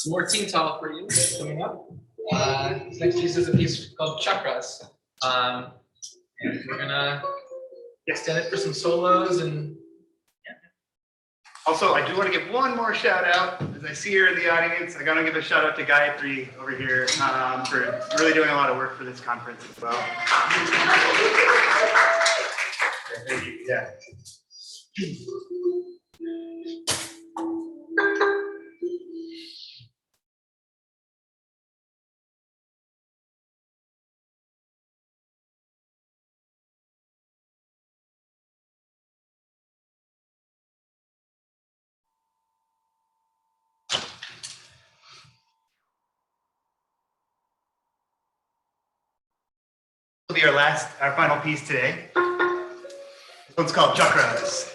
more teen tall for you coming up. This next piece is a piece called Chakras. And we're gonna extend it for some solos and Also, I do want to give one more shout out. As I see here in the audience, I got to give a shout out to Gayatri over here for really doing a lot of work for this conference as well. Thank you. Yeah. This will be our final piece today. This one's called Chakras.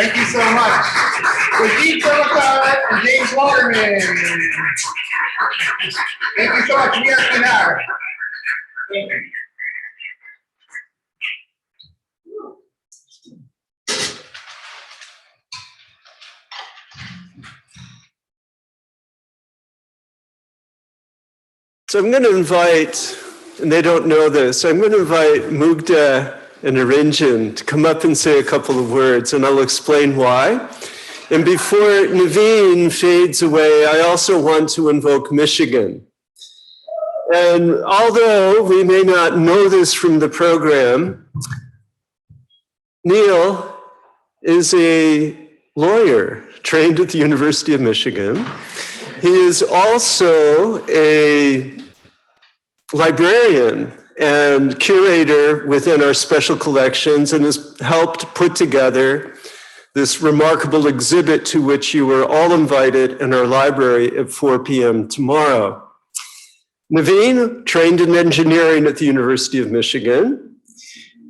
Thank you so much. Deepa Mehta and James Waterman. Thank you so much. We are Kinar. Thank you. So I'm going to invite, and they don't know this, I'm going to invite Mugdha and Arinjan to come up and say a couple of words, and I'll explain why. And before Naveen fades away, I also want to invoke Michigan. And although we may not know this from the program, Neil is a lawyer trained at the University of Michigan. He is also a librarian and curator within our special collections and has helped put together this remarkable exhibit to which you are all invited in our library at 4 p.m. tomorrow. Naveen trained in engineering at the University of Michigan.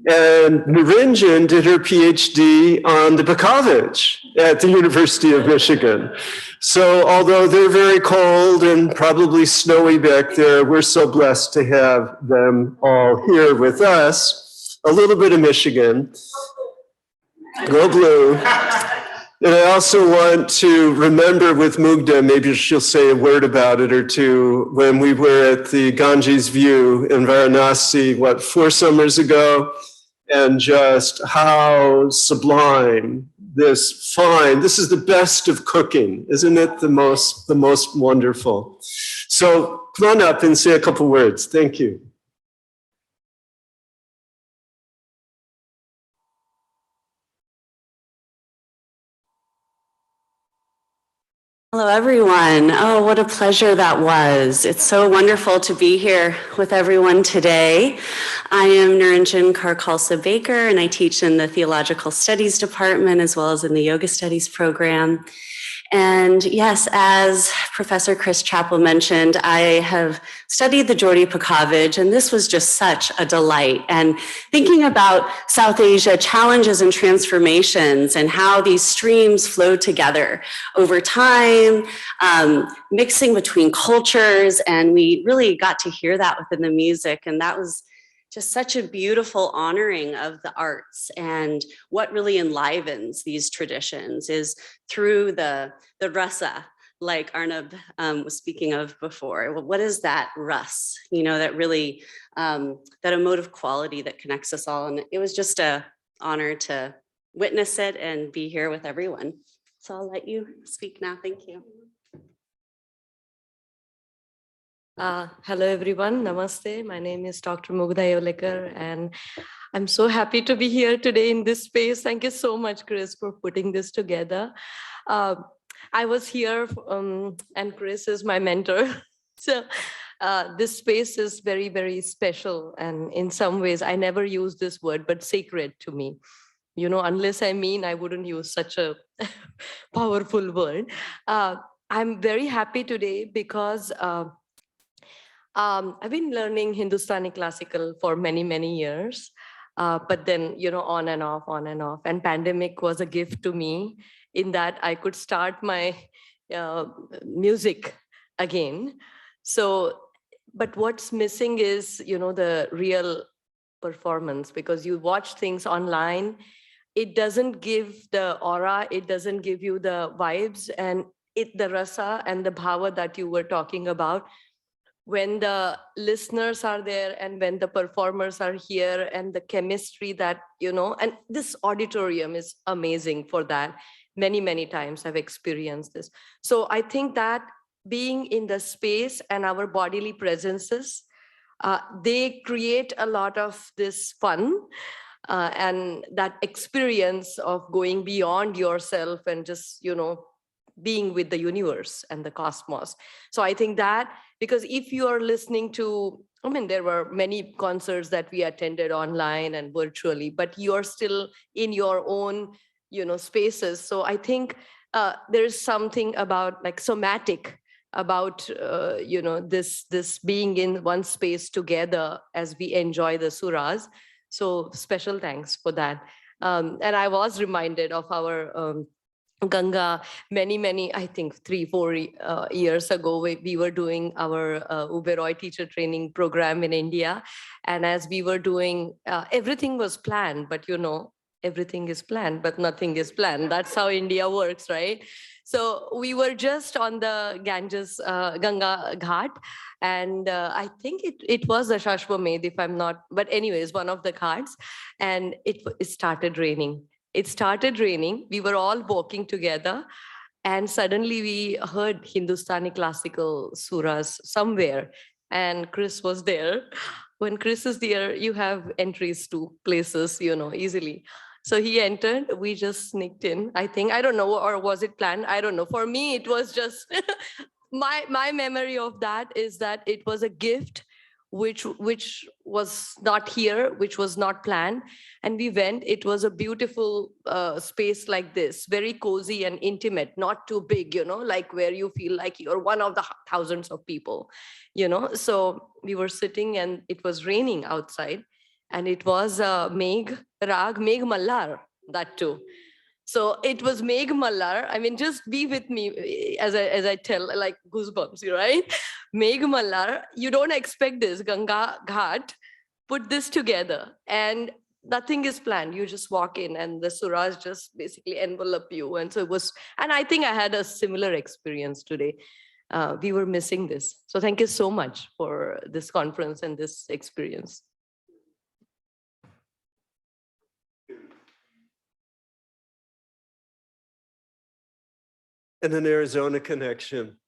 And Nirinjan did her PhD on the Bakovich at the University of Michigan. So although they're very cold and probably snowy back there, we're so blessed to have them all here with us. A little bit of Michigan. Go blue. And I also want to remember with Mugdha, maybe she'll say a word about it or two, when we were at the Ganges View in Varanasi, 4 summers ago, and just how sublime this is the best of cooking, isn't it? The most wonderful. So come on up and say a couple words. Thank you. Hello, everyone. Oh, what a pleasure that was. It's so wonderful to be here with everyone today. I am Niranjan Kaur-Khalsa-Baker, and I teach in the Theological Studies Department as well as in the Yoga Studies program. And yes, as Professor Chris Chappell mentioned, I have studied the Geordie Pakavage, and this was just such a delight. And thinking about South Asia challenges and transformations and how these streams flow together over time, mixing between cultures, and we really got to hear that within the music, and that was just such a beautiful honoring of the arts. And what really enlivens these traditions is through the rasa, like Arnab was speaking of before. Well, what is that ras? You know, that really, that emotive quality that connects us all. And it was just an honor to witness it and be here with everyone. So I'll let you speak now. Thank you. Hello, everyone. Namaste. My name is Dr. Mugdha Ayolekar, and I'm so happy to be here today in this space. Thank you so much, Chris, for putting this together. I was here, and Chris is my mentor. So this space is very, very special. And in some ways, I never use this word, but sacred to me. You know, unless I wouldn't use such a powerful word. I'm very happy today because I've been learning Hindustani classical for many, many years, but then, you know, on and off. And pandemic was a gift to me in that I could start my music again. So, but what's missing is, you know, the real performance, because you watch things online, it doesn't give the aura, it doesn't give you the vibes, and the rasa and the bhava that you were talking about, when the listeners are there and when the performers are here, and the chemistry that, you know, and this auditorium is amazing for that. Many, many times I've experienced this. So I think that being in the space and our bodily presences, they create a lot of this fun and that experience of going beyond yourself and just, you know, being with the universe and the cosmos. So I think that, because if you are listening to, I mean, there were many concerts that we attended online and virtually, but you're still in your own, you know, spaces. So I think there's something about like somatic about, you know, this being in one space together as we enjoy the suras. So special thanks for that. And I was reminded of our Ganga, many, I think 3-4 years ago, we were doing our Uberoi teacher training program in India. And as we were doing, everything was planned, but you know, everything is planned, but nothing is planned. That's how India works, right? So we were just on the Ganges, Ganga Ghat, and I think it was the Shashwamedh, if I'm not, but anyways, one of the ghats, and it started raining. It started raining. We were all walking together, and suddenly we heard Hindustani classical suras somewhere, and Chris was there. When Chris is there, you have entries to places, you know, easily. So he entered, we just sneaked in. I think, I don't know, or was it planned? I don't know. For me, it was just, my memory of that is that it was a gift which was not here, which was not planned. And we went, it was a beautiful space like this, very cozy and intimate, not too big, you know, like where you feel like you're one of the thousands of people, you know. So we were sitting and it was raining outside. And it was Megh Rag, Megh Mallar, that too. So it was Megh Mallar. I mean, just be with me as I tell, like goosebumps, right? Megh Mallar, you don't expect this. Ganga Ghat put this together and nothing is planned. You just walk in and the suras just basically envelop you. And so it was, and I think I had a similar experience today. We were missing this. So thank you so much for this conference and this experience. And an Arizona connection.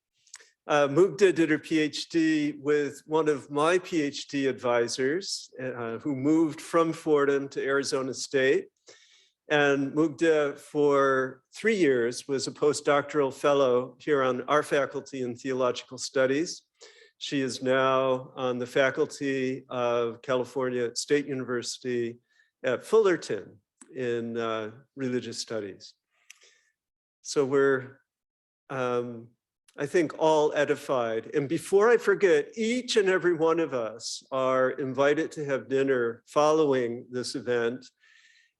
Mugdha did her PhD with one of my PhD advisors who moved from Fordham to Arizona State. And Mugdha, for 3 years, was a postdoctoral fellow here on our faculty in theological studies. She is now on the faculty of California State University at Fullerton in religious studies. So we're I think all edified. And before I forget, each and every one of us are invited to have dinner following this event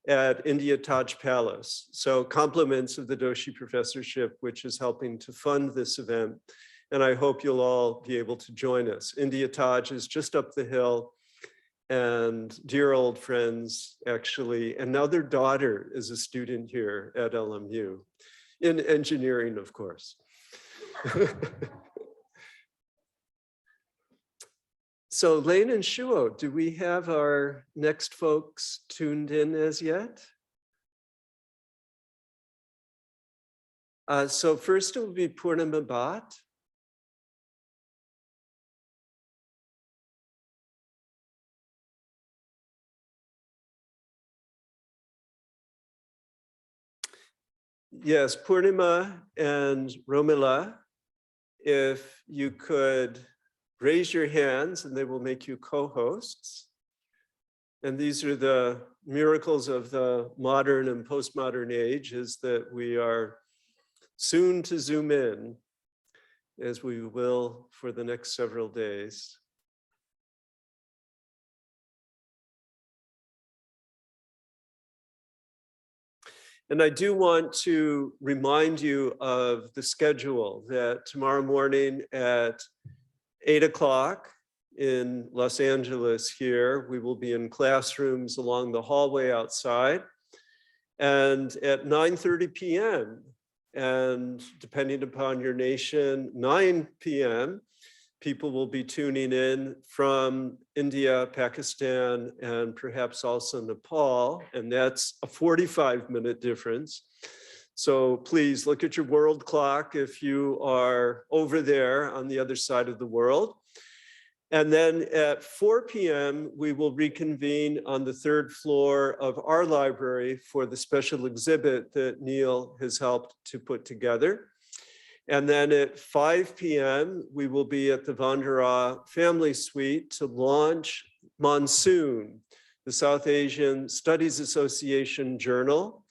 at India Taj Palace. So compliments of the Doshi Professorship, which is helping to fund this event. And I hope you'll all be able to join us. India Taj is just up the hill, and dear old friends, actually, and now their daughter is a student here at LMU. In engineering, of course. So Lane and Shuo, do we have our next folks tuned in as yet? So first it will be Purnima Bhatt. Yes, Purnima and Romila, if you could raise your hands and they will make you co-hosts. And these are the miracles of the modern and postmodern age, is that we are soon to zoom in, as we will for the next several days. And I do want to remind you of the schedule, that tomorrow morning at 8 o'clock in Los Angeles here, we will be in classrooms along the hallway outside. And at 9:30 p.m., and depending upon your nation, 9 p.m., people will be tuning in from India, Pakistan, and perhaps also Nepal. And that's a 45-minute difference. So please look at your world clock if you are over there on the other side of the world. And then at 4 p.m., we will reconvene on the 3rd floor of our library for the special exhibit that Neil has helped to put together. And then at 5 p.m., we will be at the Vandara Family Suite to launch Monsoon, the South Asian Studies Association journal.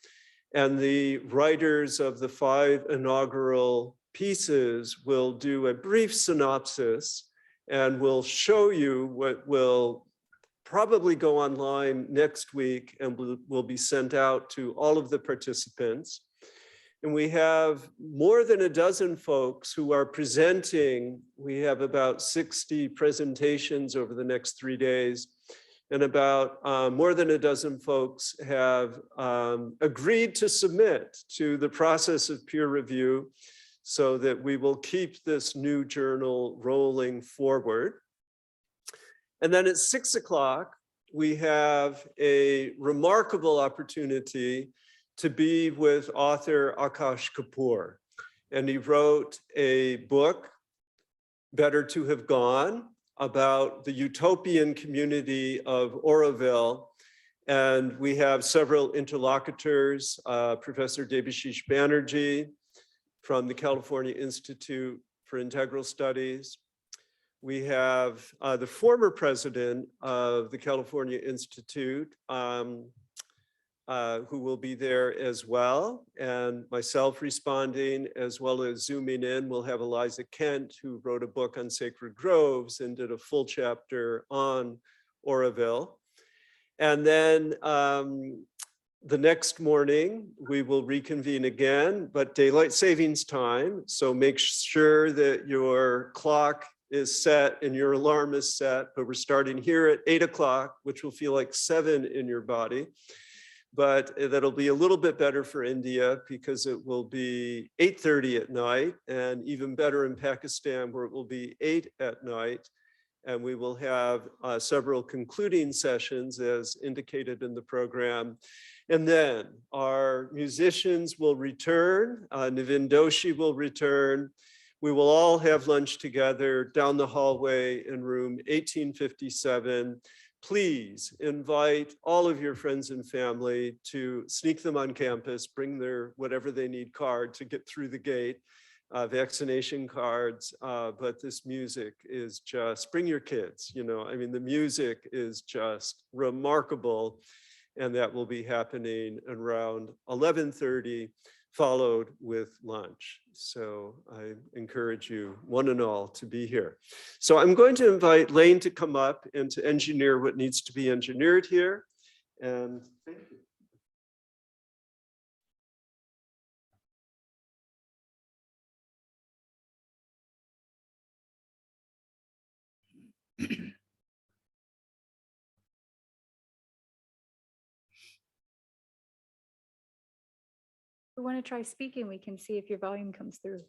And the writers of the 5 inaugural pieces will do a brief synopsis and will show you what will probably go online next week and will be sent out to all of the participants. And we have more than a dozen folks who are presenting. We have about 60 presentations over the next 3 days. And about more than a dozen folks have agreed to submit to the process of peer review so that we will keep this new journal rolling forward. And then at 6 o'clock, we have a remarkable opportunity to be with author Akash Kapoor. And he wrote a book, Better to Have Gone, about the utopian community of Oroville. And we have several interlocutors, Professor Debashish Banerjee from the California Institute for Integral Studies. We have the former president of the California Institute, who will be there as well, and myself responding, as well as zooming in. We'll have Eliza Kent, who wrote a book on sacred groves and did a full chapter on Oroville. And then the next morning, we will reconvene again, but daylight savings time. So make sure that your clock is set and your alarm is set, but we're starting here at 8 o'clock, which will feel like 7 in your body. But that'll be a little bit better for India because it will be 8:30 at night, and even better in Pakistan where it will be 8 at night. And we will have several concluding sessions as indicated in the program. And then our musicians will return, Navin Doshi will return. We will all have lunch together down the hallway in room 1857. Please invite all of your friends and family to sneak them on campus, bring their whatever they need card to get through the gate, vaccination cards. But this music is just, bring your kids, you know, I mean, the music is just remarkable. And that will be happening around 11:30, followed with lunch. So I encourage you, one and all, to be here. So I'm going to invite Lane to come up and to engineer what needs to be engineered here. And thank you. If you want to try speaking, we can see if your volume comes through.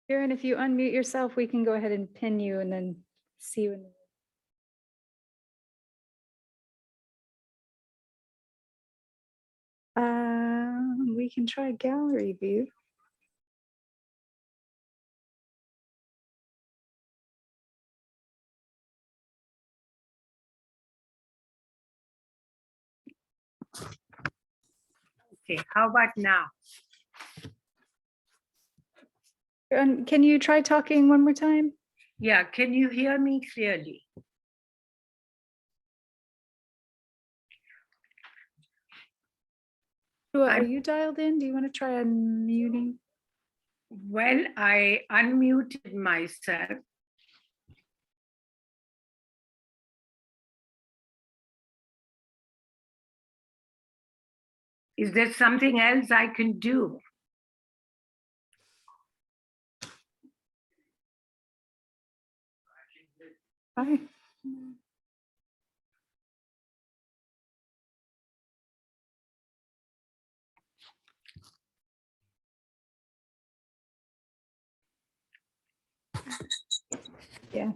Karen, if you unmute yourself, we can go ahead and pin you and then see you in the we can try gallery view. Okay, how about now? Can you try talking one more time? Yeah, can you hear me clearly? Are you dialed in? Do you want to try unmuting? Well, I unmuted myself. Is there something else I can do? Hi. Yeah.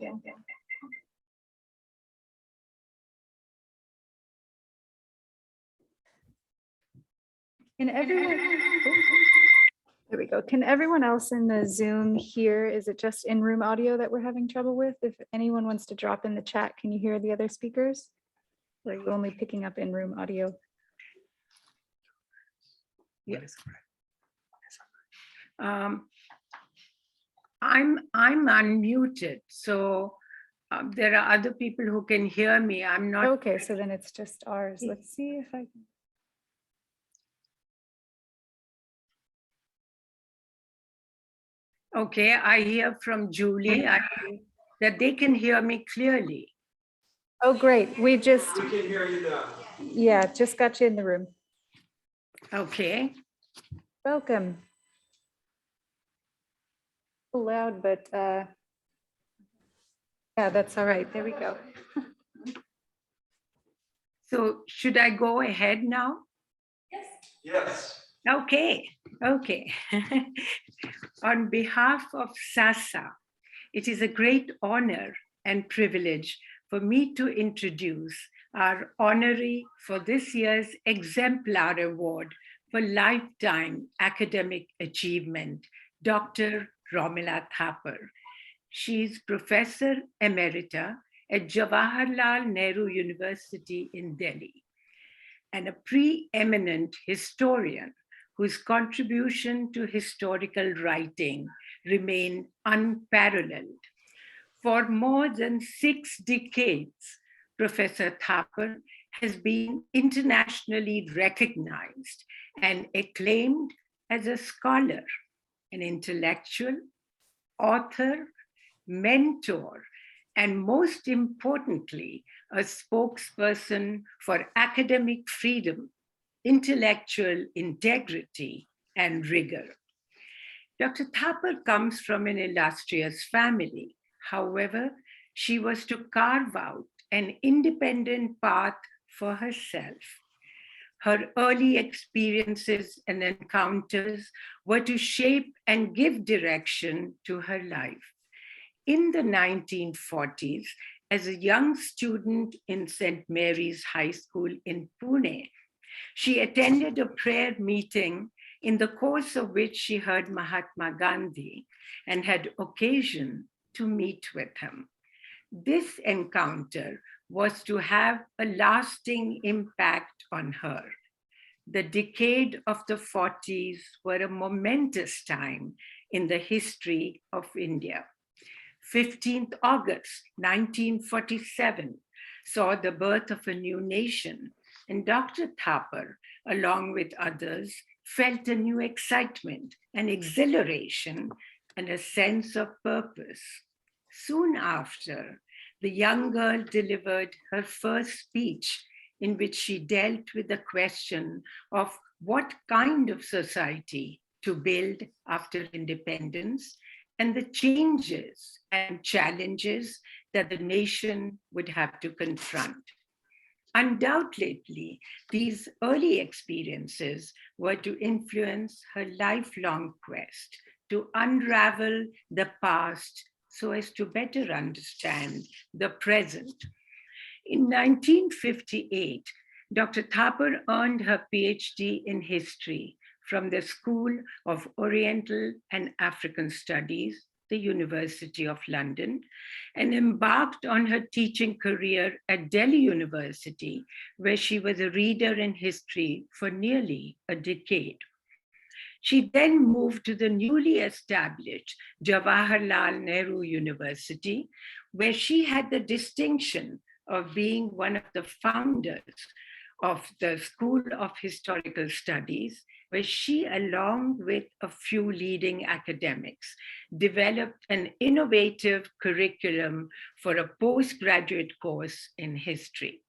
Can everyone, there we go. Can everyone else in the Zoom hear? Is it just in-room audio that we're having trouble with? If anyone wants to drop in the chat, can you hear the other speakers? Or are you only picking up in-room audio? Yes. I'm unmuted, so there are other people who can hear me. I'm not. Okay, so then it's just ours. Let's see if I can. Okay, I hear from Julie that they can hear me clearly. Oh, great. We can hear you now. Yeah, just got you in the room. Okay. Welcome. Loud, but yeah, that's all right. There we go. So should I go ahead now? Yes. Yes. Okay, okay. On behalf of SASA, it is a great honor and privilege for me to introduce our honoree for this year's Exemplar Award for Lifetime Academic Achievement, Dr. Romila Thapar. She's Professor Emerita at Jawaharlal Nehru University in Delhi, and a preeminent historian whose contribution to historical writing remain unparalleled. For more than 6 decades, Professor Thapar has been internationally recognized and acclaimed as a scholar, an intellectual, author, mentor, and most importantly, a spokesperson for academic freedom, intellectual integrity, and rigor. Dr. Thapar comes from an illustrious family. However, she was to carve out an independent path for herself. Her early experiences and encounters were to shape and give direction to her life. In the 1940s, as a young student in St. Mary's High School in Pune, she attended a prayer meeting in the course of which she heard Mahatma Gandhi and had occasion to meet with him. This encounter was to have a lasting impact on her. The decade of the 40s were a momentous time in the history of India. 15th August 1947 saw the birth of a new nation, and Dr. Thapar, along with others, felt a new excitement, an exhilaration, and a sense of purpose. Soon after, the young girl delivered her first speech in which she dealt with the question of what kind of society to build after independence and the changes and challenges that the nation would have to confront. Undoubtedly, these early experiences were to influence her lifelong quest to unravel the past so as to better understand the present. In 1958, Dr. Thapar earned her PhD in history from the School of Oriental and African Studies, the University of London, and embarked on her teaching career at Delhi University, where she was a reader in history for nearly a decade. She then moved to the newly established Jawaharlal Nehru University, where she had the distinction of being one of the founders of the School of Historical Studies, where she, along with a few leading academics, developed an innovative curriculum for a postgraduate course in history.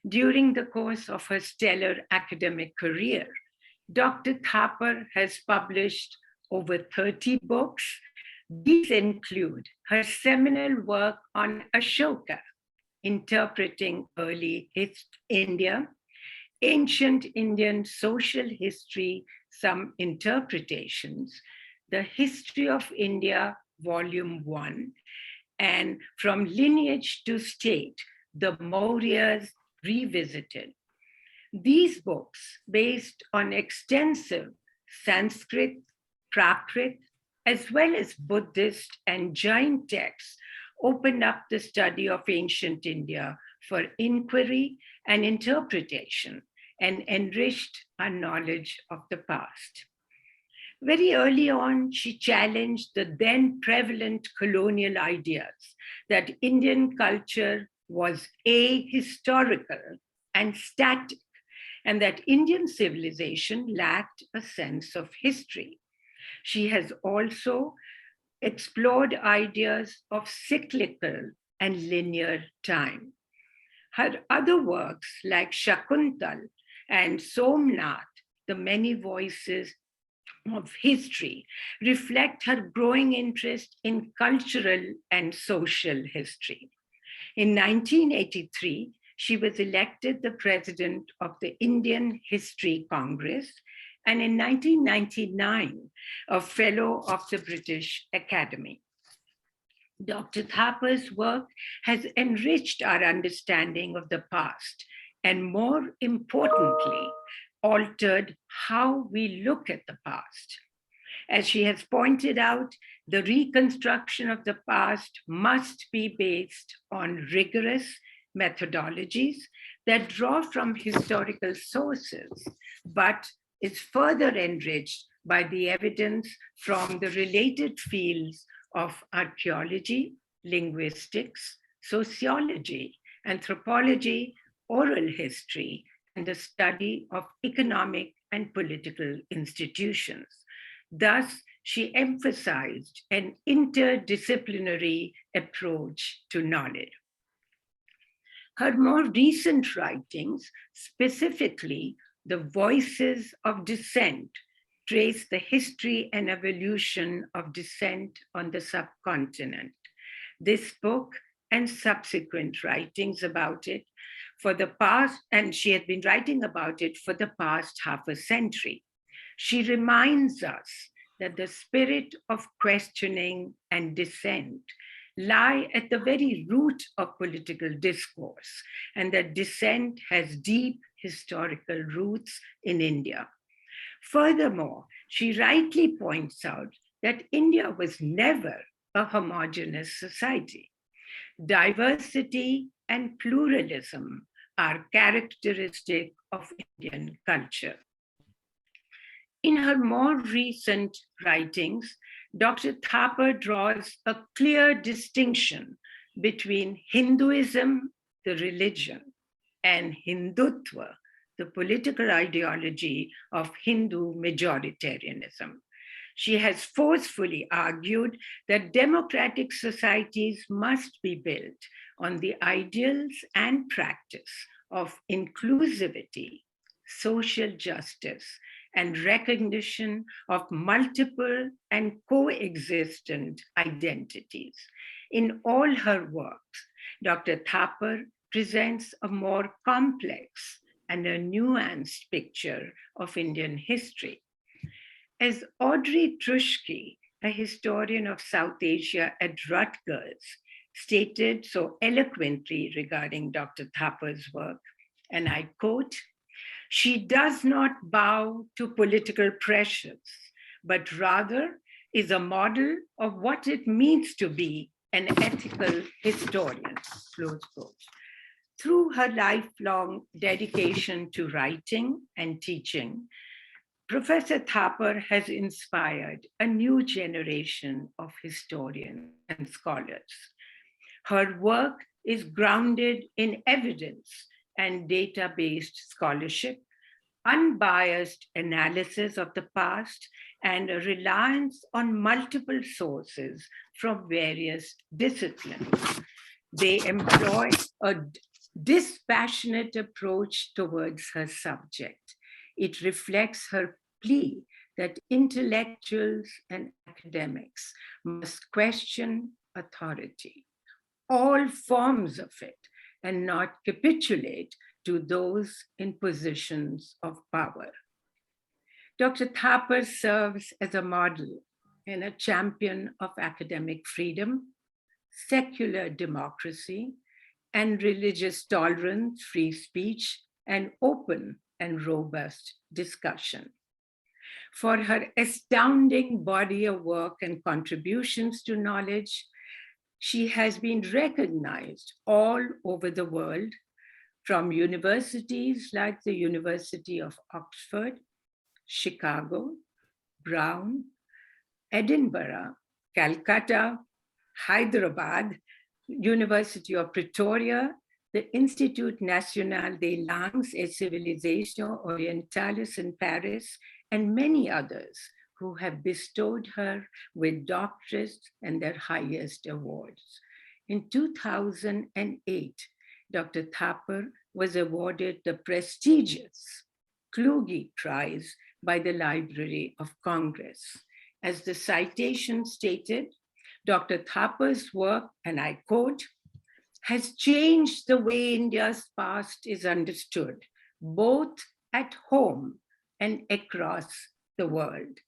During the course of her stellar academic career, Dr. Thapar has published over 30 books. These include her seminal work on Ashoka, Interpreting Early India, Ancient Indian Social History, Some Interpretations, The History of India, Volume 1, and From Lineage to State, The Mauryas Revisited. These books, based on extensive Sanskrit, Prakrit, as well as Buddhist and Jain texts, opened up the study of ancient India for inquiry and interpretation and enriched our knowledge of the past. Very early on, she challenged the then prevalent colonial ideas that Indian culture was ahistorical and static, and that Indian civilization lacked a sense of history. She has also explored ideas of cyclical and linear time. Her other works, like Shakuntal and Somnath, The Many Voices of History, reflect her growing interest in cultural and social history. In 1983, she was elected the president of the Indian History Congress, and in 1999, a fellow of the British Academy. Dr. Thapar's work has enriched our understanding of the past, and more importantly, altered how we look at the past. As she has pointed out, the reconstruction of the past must be based on rigorous methodologies that draw from historical sources, but is further enriched by the evidence from the related fields of archaeology, linguistics, sociology, anthropology, oral history, and the study of economic and political institutions. Thus, she emphasized an interdisciplinary approach to knowledge. Her more recent writings, specifically The Voices of Dissent, trace the history and evolution of dissent on the subcontinent. This book and subsequent writings about it for the past, and she had been writing about it for the past half a century. She reminds us that the spirit of questioning and dissent lie at the very root of political discourse, and that dissent has deep historical roots in India. Furthermore, she rightly points out that India was never a homogeneous society. Diversity and pluralism are characteristic of Indian culture. In her more recent writings, Dr. Thapar draws a clear distinction between Hinduism, the religion, and Hindutva, the political ideology of Hindu majoritarianism. She has forcefully argued that democratic societies must be built on the ideals and practice of inclusivity, social justice, and recognition of multiple and coexistent identities. In all her works, Dr. Thapar presents a more complex and a nuanced picture of Indian history. As Audrey Truschke, a historian of South Asia at Rutgers, stated so eloquently regarding Dr. Thapar's work, and I quote, "She does not bow to political pressures, but rather is a model of what it means to be an ethical historian," close quote. Through her lifelong dedication to writing and teaching, Professor Thapar has inspired a new generation of historians and scholars. Her work is grounded in evidence and data-based scholarship, unbiased analysis of the past, and a reliance on multiple sources from various disciplines. They employ a dispassionate approach towards her subject. It reflects her plea that intellectuals and academics must question authority, all forms of it, and not capitulate to those in positions of power. Dr. Thapar serves as a model and a champion of academic freedom, secular democracy, and religious tolerance, free speech, and open and robust discussion. For her astounding body of work and contributions to knowledge, she has been recognized all over the world, from universities like the University of Oxford, Chicago, Brown, Edinburgh, Calcutta, Hyderabad, University of Pretoria, the Institut National des Langues et Civilisations Orientales in Paris, and many others who have bestowed her with doctorates and their highest awards. In 2008, Dr. Thapar was awarded the prestigious Kluge Prize by the Library of Congress. As the citation stated, Dr. Thapar's work, and I quote, has changed the way India's past is understood, both at home and across the world.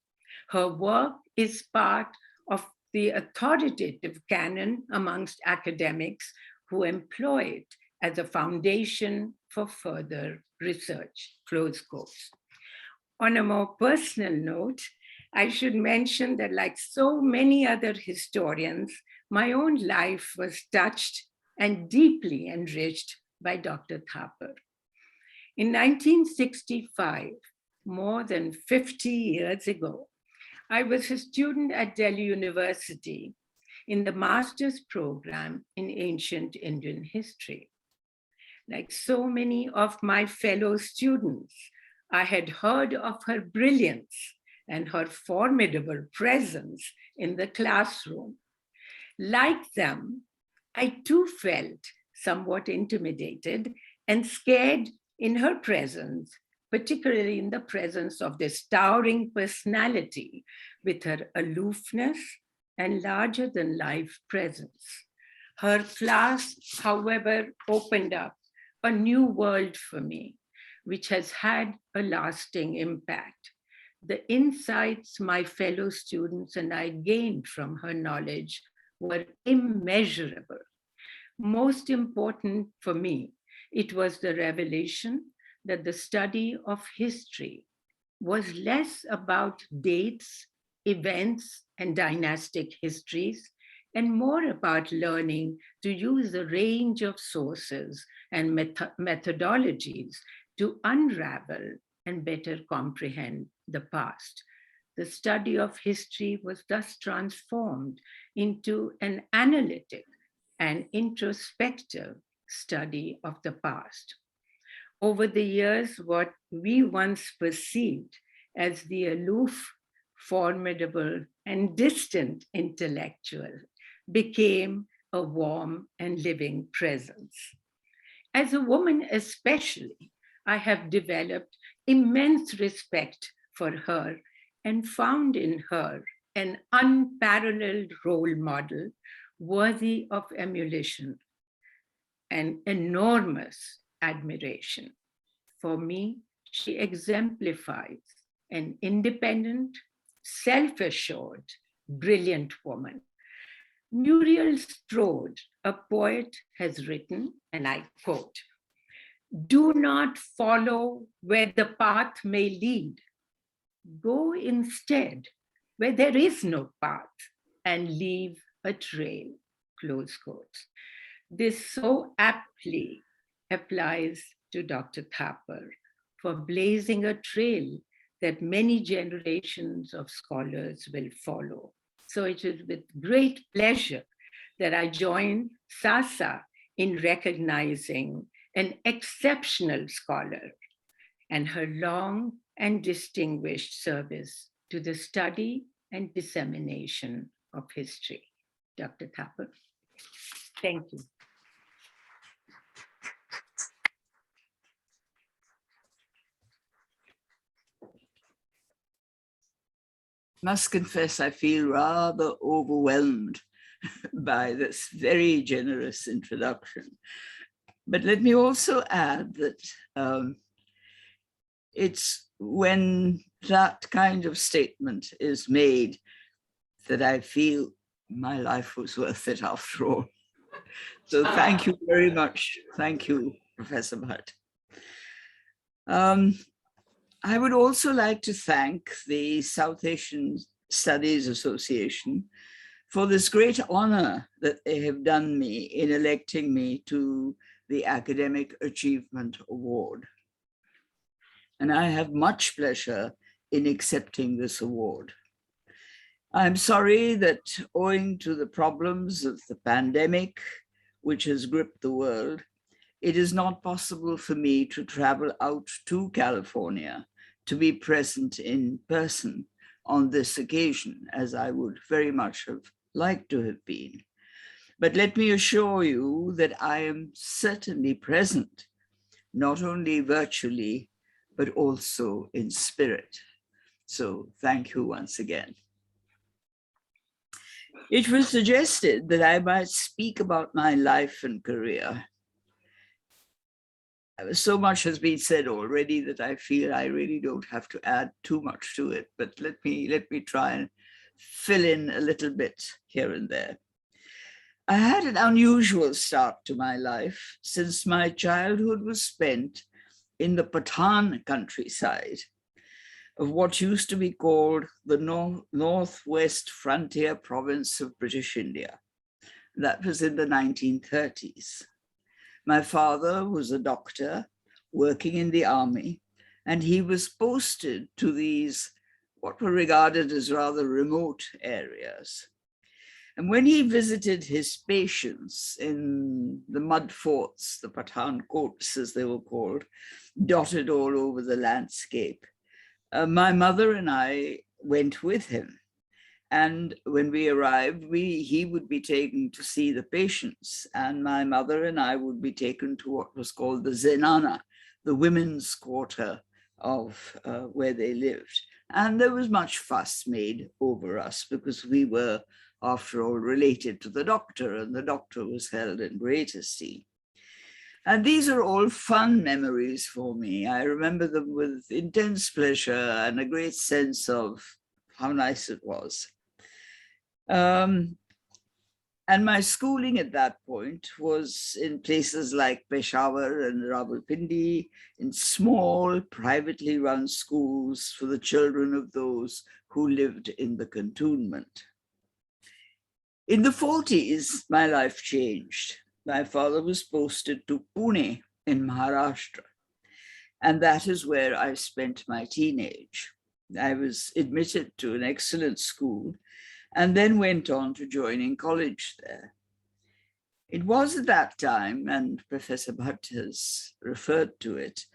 Her work is part of the authoritative canon amongst academics who employ it as a foundation for further research, close quotes. On a more personal note, I should mention that, like so many other historians, my own life was touched and deeply enriched by Dr. Thapar. In 1965, more than 50 years ago, I was a student at Delhi University in the master's program in ancient Indian history. Like so many of my fellow students, I had heard of her brilliance and her formidable presence in the classroom. Like them, I too felt somewhat intimidated and scared in her presence, particularly in the presence of this towering personality with her aloofness and larger than life presence. Her class, however, opened up a new world for me, which has had a lasting impact. The insights my fellow students and I gained from her knowledge were immeasurable. Most important for me, it was the revelation that the study of history was less about dates, events, and dynastic histories, and more about learning to use a range of sources and methodologies to unravel and better comprehend the past. The study of history was thus transformed into an analytic and introspective study of the past. Over the years, what we once perceived as the aloof, formidable, and distant intellectual became a warm and living presence. As a woman especially, I have developed immense respect for her and found in her an unparalleled role model worthy of emulation and enormous admiration. For me, she exemplifies an independent, self-assured, brilliant woman. Muriel Strode, a poet, has written, and I quote, "Do not follow where the path may lead. Go instead where there is no path and leave a trail," close quote. This so aptly applies to Dr. Thapar for blazing a trail that many generations of scholars will follow. So it is with great pleasure that I join SASA in recognizing an exceptional scholar and her long and distinguished service to the study and dissemination of history. Dr. Thapar, thank you. Must confess, I feel rather overwhelmed by this very generous introduction. But let me also add that it's when that kind of statement is made that I feel my life was worth it after all. So thank you very much. Thank you, Professor Bhatt. I would also like to thank the South Asian Studies Association for this great honor that they have done me in electing me to the Academic Achievement Award. And I have much pleasure in accepting this award. I'm sorry that owing to the problems of the pandemic, which has gripped the world, it is not possible for me to travel out to California to be present in person on this occasion, as I would very much have liked to have been. But let me assure you that I am certainly present, not only virtually, but also in spirit. So thank you once again. It was suggested that I might speak about my life and career. So much has been said already that I feel I really don't have to add too much to it, but let me try and fill in a little bit here and there. I had an unusual start to my life, since my childhood was spent in the Pathan countryside. of what used to be called the Northwest Frontier Province of British India. That was in the 1930s. My father was a doctor working in the army, and he was posted to these, what were regarded as rather remote areas. And when he visited his patients in the mud forts, the Pathankots as they were called, dotted all over the landscape, my mother and I went with him. And when we arrived, he would be taken to see the patients, and my mother and I would be taken to what was called the Zenana, the women's quarter of where they lived. And there was much fuss made over us because we were, after all, related to the doctor, and the doctor was held in great esteem. And these are all fun memories for me. I remember them with intense pleasure and a great sense of how nice it was. And my schooling at that point was in places like Peshawar and Rawalpindi, in small, privately run schools for the children of those who lived in the cantonment. In the 40s, my life changed. My father was posted to Pune in Maharashtra, and that is where I spent my teenage. I was admitted to an excellent school and then went on to joining college there. It was at that time, and Professor Bhatt has referred to it,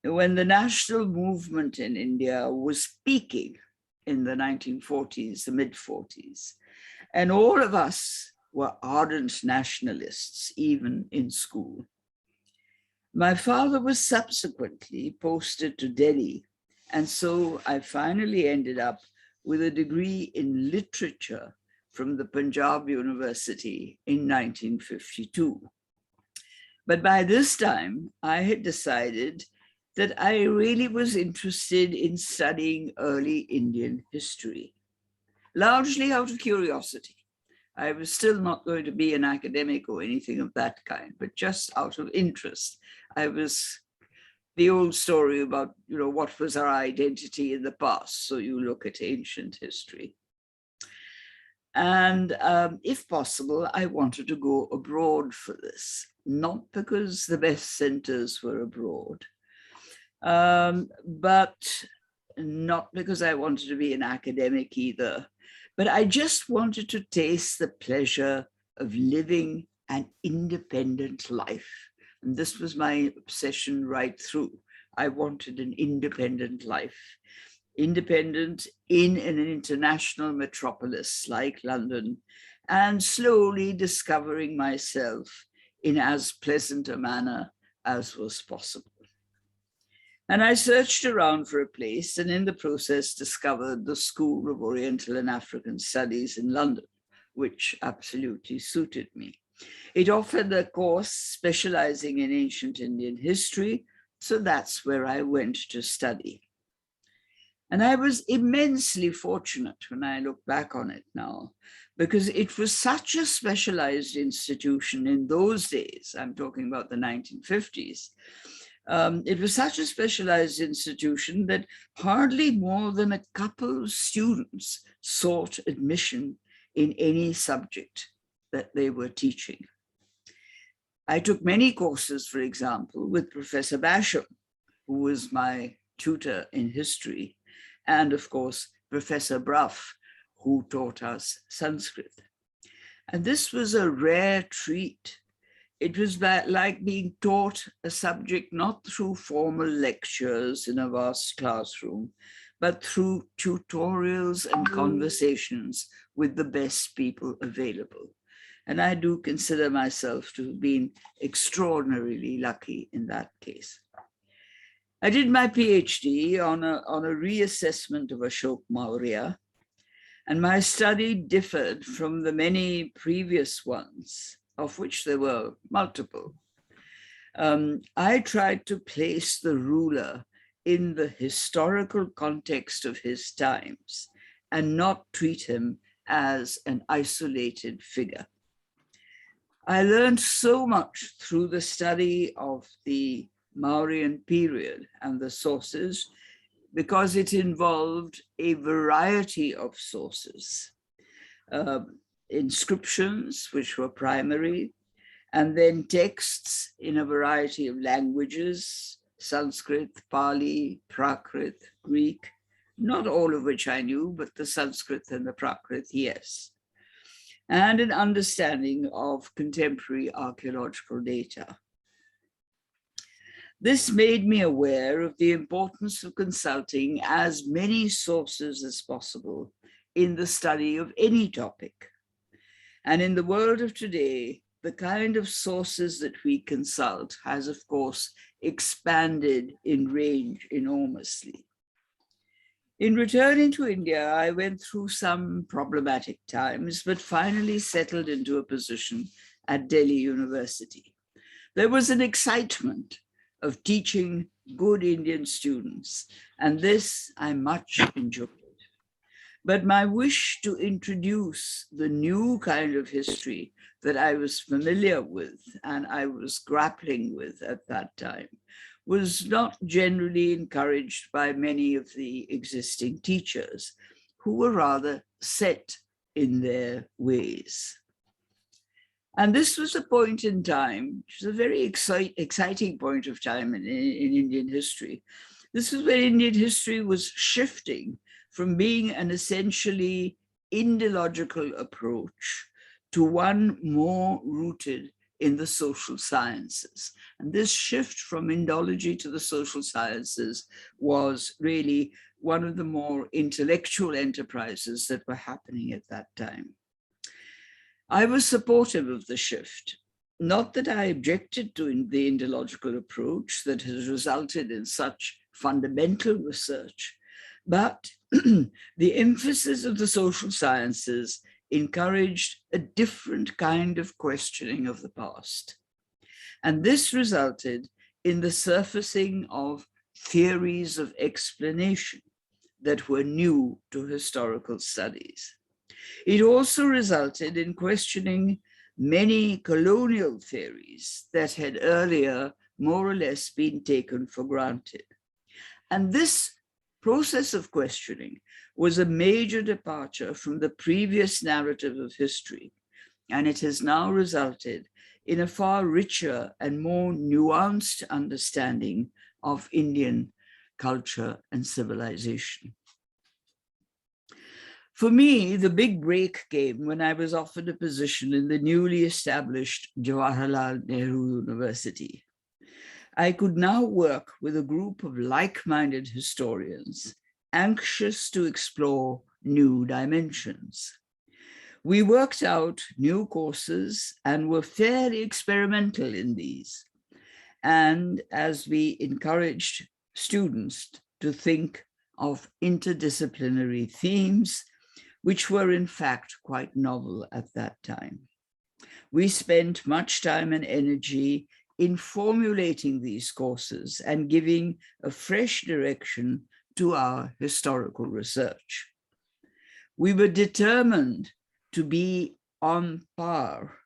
when the national movement in India was peaking in the 1940s, the mid-40s. And all of us were ardent nationalists, even in school. My father was subsequently posted to Delhi, and so I finally ended up with a degree in literature from the Punjab University in 1952. But by this time, I had decided that I really was interested in studying early Indian history, largely out of curiosity. I was still not going to be an academic or anything of that kind, but just out of interest. I was the old story about, what was our identity in the past? So you look at ancient history. And if possible, I wanted to go abroad for this, not because the best centers were abroad, but not because I wanted to be an academic either, but I just wanted to taste the pleasure of living an independent life. And this was my obsession right through. I wanted an independent life, independent in an international metropolis like London, and slowly discovering myself in as pleasant a manner as was possible. And I searched around for a place, and in the process discovered the School of Oriental and African Studies in London, which absolutely suited me. It offered a course specializing in ancient Indian history, so that's where I went to study. And I was immensely fortunate when I look back on it now, because it was such a specialized institution in those days. I'm talking about the 1950s. It was such a specialized institution that hardly more than a couple of students sought admission in any subject that they were teaching. I took many courses, for example, with Professor Basham, who was my tutor in history, and of course, Professor Bruff, who taught us Sanskrit. And this was a rare treat. It was like being taught a subject not through formal lectures in a vast classroom, but through tutorials and conversations with the best people available. And I do consider myself to have been extraordinarily lucky in that case. I did my PhD on a reassessment of Ashoka Maurya, and my study differed from the many previous ones, of which there were multiple. I tried to place the ruler in the historical context of his times and not treat him as an isolated figure. I learned so much through the study of the Mauryan period and the sources because it involved a variety of sources. Inscriptions, which were primary, and then texts in a variety of languages, Sanskrit, Pali, Prakrit, Greek, not all of which I knew, but the Sanskrit and the Prakrit, yes. And an understanding of contemporary archaeological data. This made me aware of the importance of consulting as many sources as possible in the study of any topic. And in the world of today, the kind of sources that we consult has, of course, expanded in range enormously. In returning to India, I went through some problematic times, but finally settled into a position at Delhi University. There was an excitement of teaching good Indian students, and this I much enjoyed. But my wish to introduce the new kind of history that I was familiar with and I was grappling with at that time was not generally encouraged by many of the existing teachers, who were rather set in their ways. And this was a point in time, which is a very exciting point of time in Indian history. This is where Indian history was shifting from being an essentially ideological approach to one more rooted in the social sciences. And this shift from Indology to the social sciences was really one of the more intellectual enterprises that were happening at that time. I was supportive of the shift, not that I objected to the Indological approach that has resulted in such fundamental research, but the emphasis of the social sciences encouraged a different kind of questioning of the past. And this resulted in the surfacing of theories of explanation that were new to historical studies. It also resulted in questioning many colonial theories that had earlier more or less been taken for granted. And this process of questioning was a major departure from the previous narrative of history, and it has now resulted in a far richer and more nuanced understanding of Indian culture and civilization. For me, the big break came when I was offered a position in the newly established Jawaharlal Nehru University. I could now work with a group of like-minded historians, anxious to explore new dimensions. We worked out new courses and were fairly experimental in these. And as we encouraged students to think of interdisciplinary themes, which were in fact quite novel at that time. We spent much time and energy in formulating these courses and giving a fresh direction to our historical research. We were determined to be on par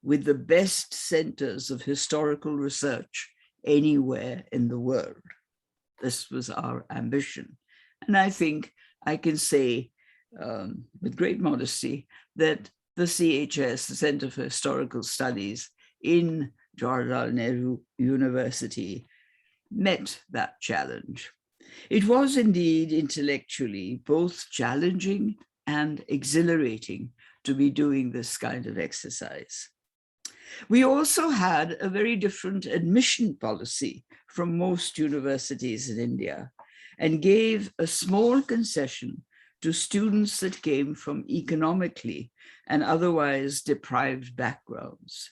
with the best centers of historical research anywhere in the world. This was our ambition. And I think I can say with great modesty that the CHS, the Center for Historical Studies in Jawaharlal Nehru University, met that challenge. It was indeed intellectually both challenging and exhilarating to be doing this kind of exercise. We also had a very different admission policy from most universities in India and gave a small concession to students that came from economically and otherwise deprived backgrounds.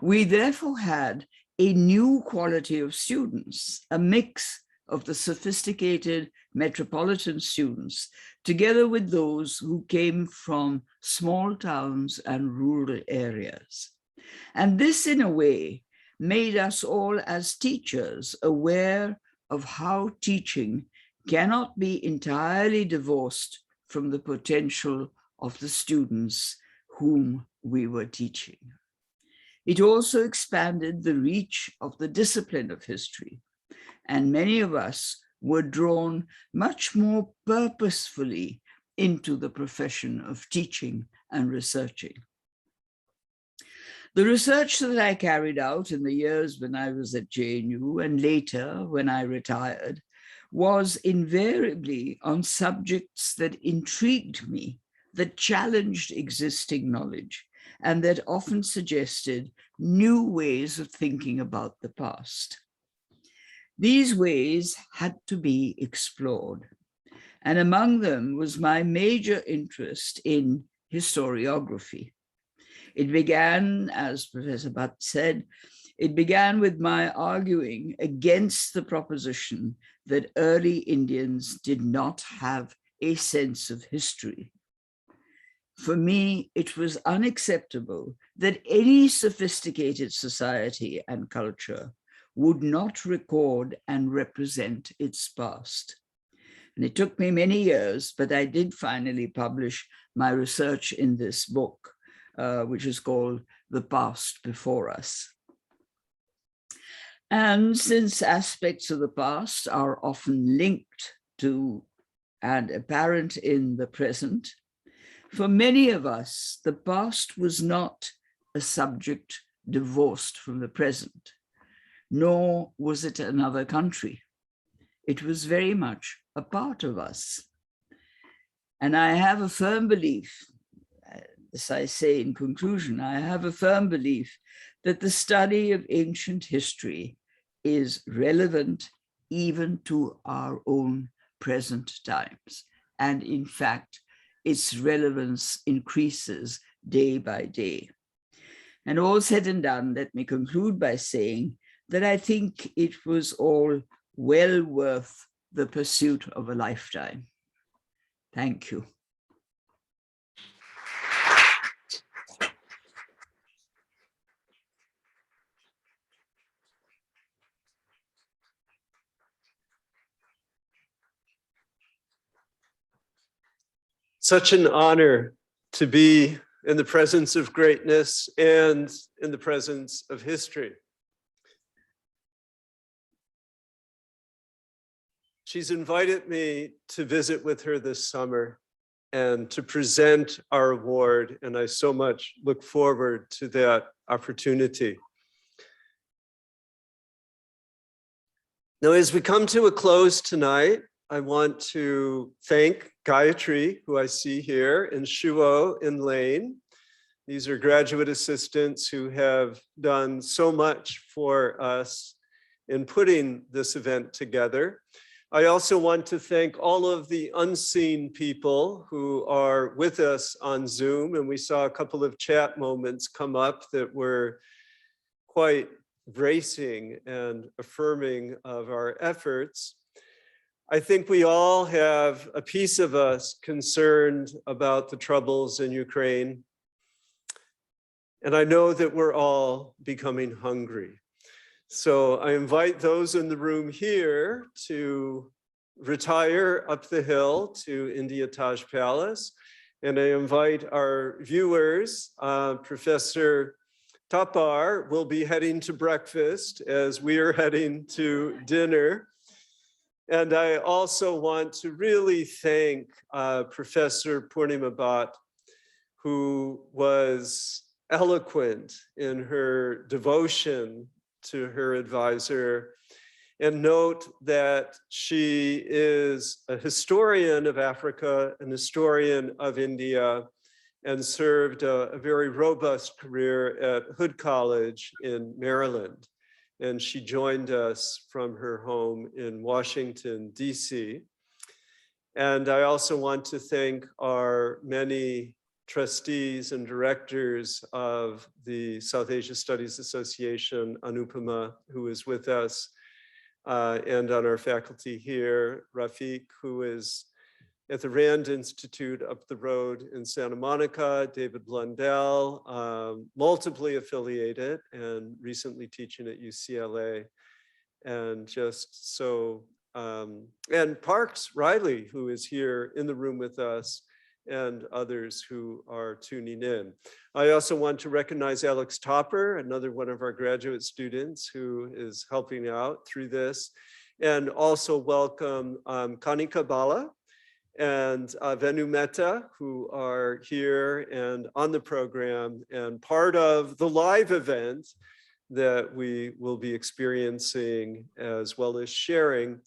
We therefore had a new quality of students, a mix of the sophisticated metropolitan students, together with those who came from small towns and rural areas. And this, in a way, made us all as teachers aware of how teaching cannot be entirely divorced from the potential of the students whom we were teaching. It also expanded the reach of the discipline of history, and many of us were drawn much more purposefully into the profession of teaching and researching. The research that I carried out in the years when I was at JNU and later when I retired was invariably on subjects that intrigued me, that challenged existing knowledge, and that often suggested new ways of thinking about the past. These ways had to be explored, and among them was my major interest in historiography. It began, as Professor Bhatt said, it began with my arguing against the proposition that early Indians did not have a sense of history. For me, it was unacceptable that any sophisticated society and culture would not record and represent its past. And it took me many years, but I did finally publish my research in this book, which is called The Past Before Us. And since aspects of the past are often linked to and apparent in the present, for many of us, the past was not a subject divorced from the present, nor was it another country. It was very much a part of us. And I have a firm belief, as I say in conclusion, I have a firm belief that the study of ancient history is relevant even to our own present times. And in fact, its relevance increases day by day. And all said and done, let me conclude by saying that I think it was all well worth the pursuit of a lifetime. Thank you. Such an honor to be in the presence of greatness and in the presence of history. She's invited me to visit with her this summer and to present our award, and I so much look forward to that opportunity. Now, as we come to a close tonight, I want to thank Gayatri, who I see here, and Shuo and Lane. These are graduate assistants who have done so much for us in putting this event together. I also want to thank all of the unseen people who are with us on Zoom, and we saw a couple of chat moments come up that were quite bracing and affirming of our efforts. I think we all have a piece of us concerned about the troubles in Ukraine. And I know that we're all becoming hungry. So I invite those in the room here to retire up the hill to India Taj Palace. And I invite our viewers, Professor Thapar will be heading to breakfast as we are heading to dinner. And I also want to really thank Professor Purnima Bhatt, who was eloquent in her devotion to her advisor, and note that she is a historian of Africa, an historian of India, and served a very robust career at Hood College in Maryland. And she joined us from her home in Washington, DC. And I also want to thank our many trustees and directors of the South Asia Studies Association, Anupama, who is with us, and on our faculty here, Rafiq, who is at the Rand Institute up the road in Santa Monica, David Blundell, multiply affiliated and recently teaching at UCLA. And just so, and Parks Riley, who is here in the room with us, and others who are tuning in. I also want to recognize Alex Topper, another one of our graduate students who is helping out through this. and also welcome Kanika Bala and Venu Mehta, who are here and on the program and part of the live event that we will be experiencing as well as sharing.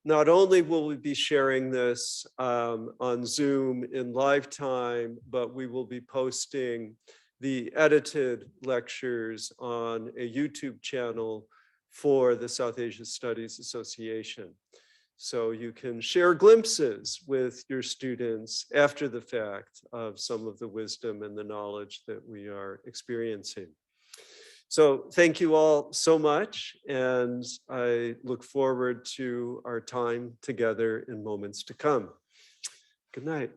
Not only will we be sharing this on Zoom in live time, but we will be posting the edited lectures on a YouTube channel for the South Asia Studies Association. So you can share glimpses with your students after the fact of some of the wisdom and the knowledge that we are experiencing. So thank you all so much, and I look forward to our time together in moments to come. Good night.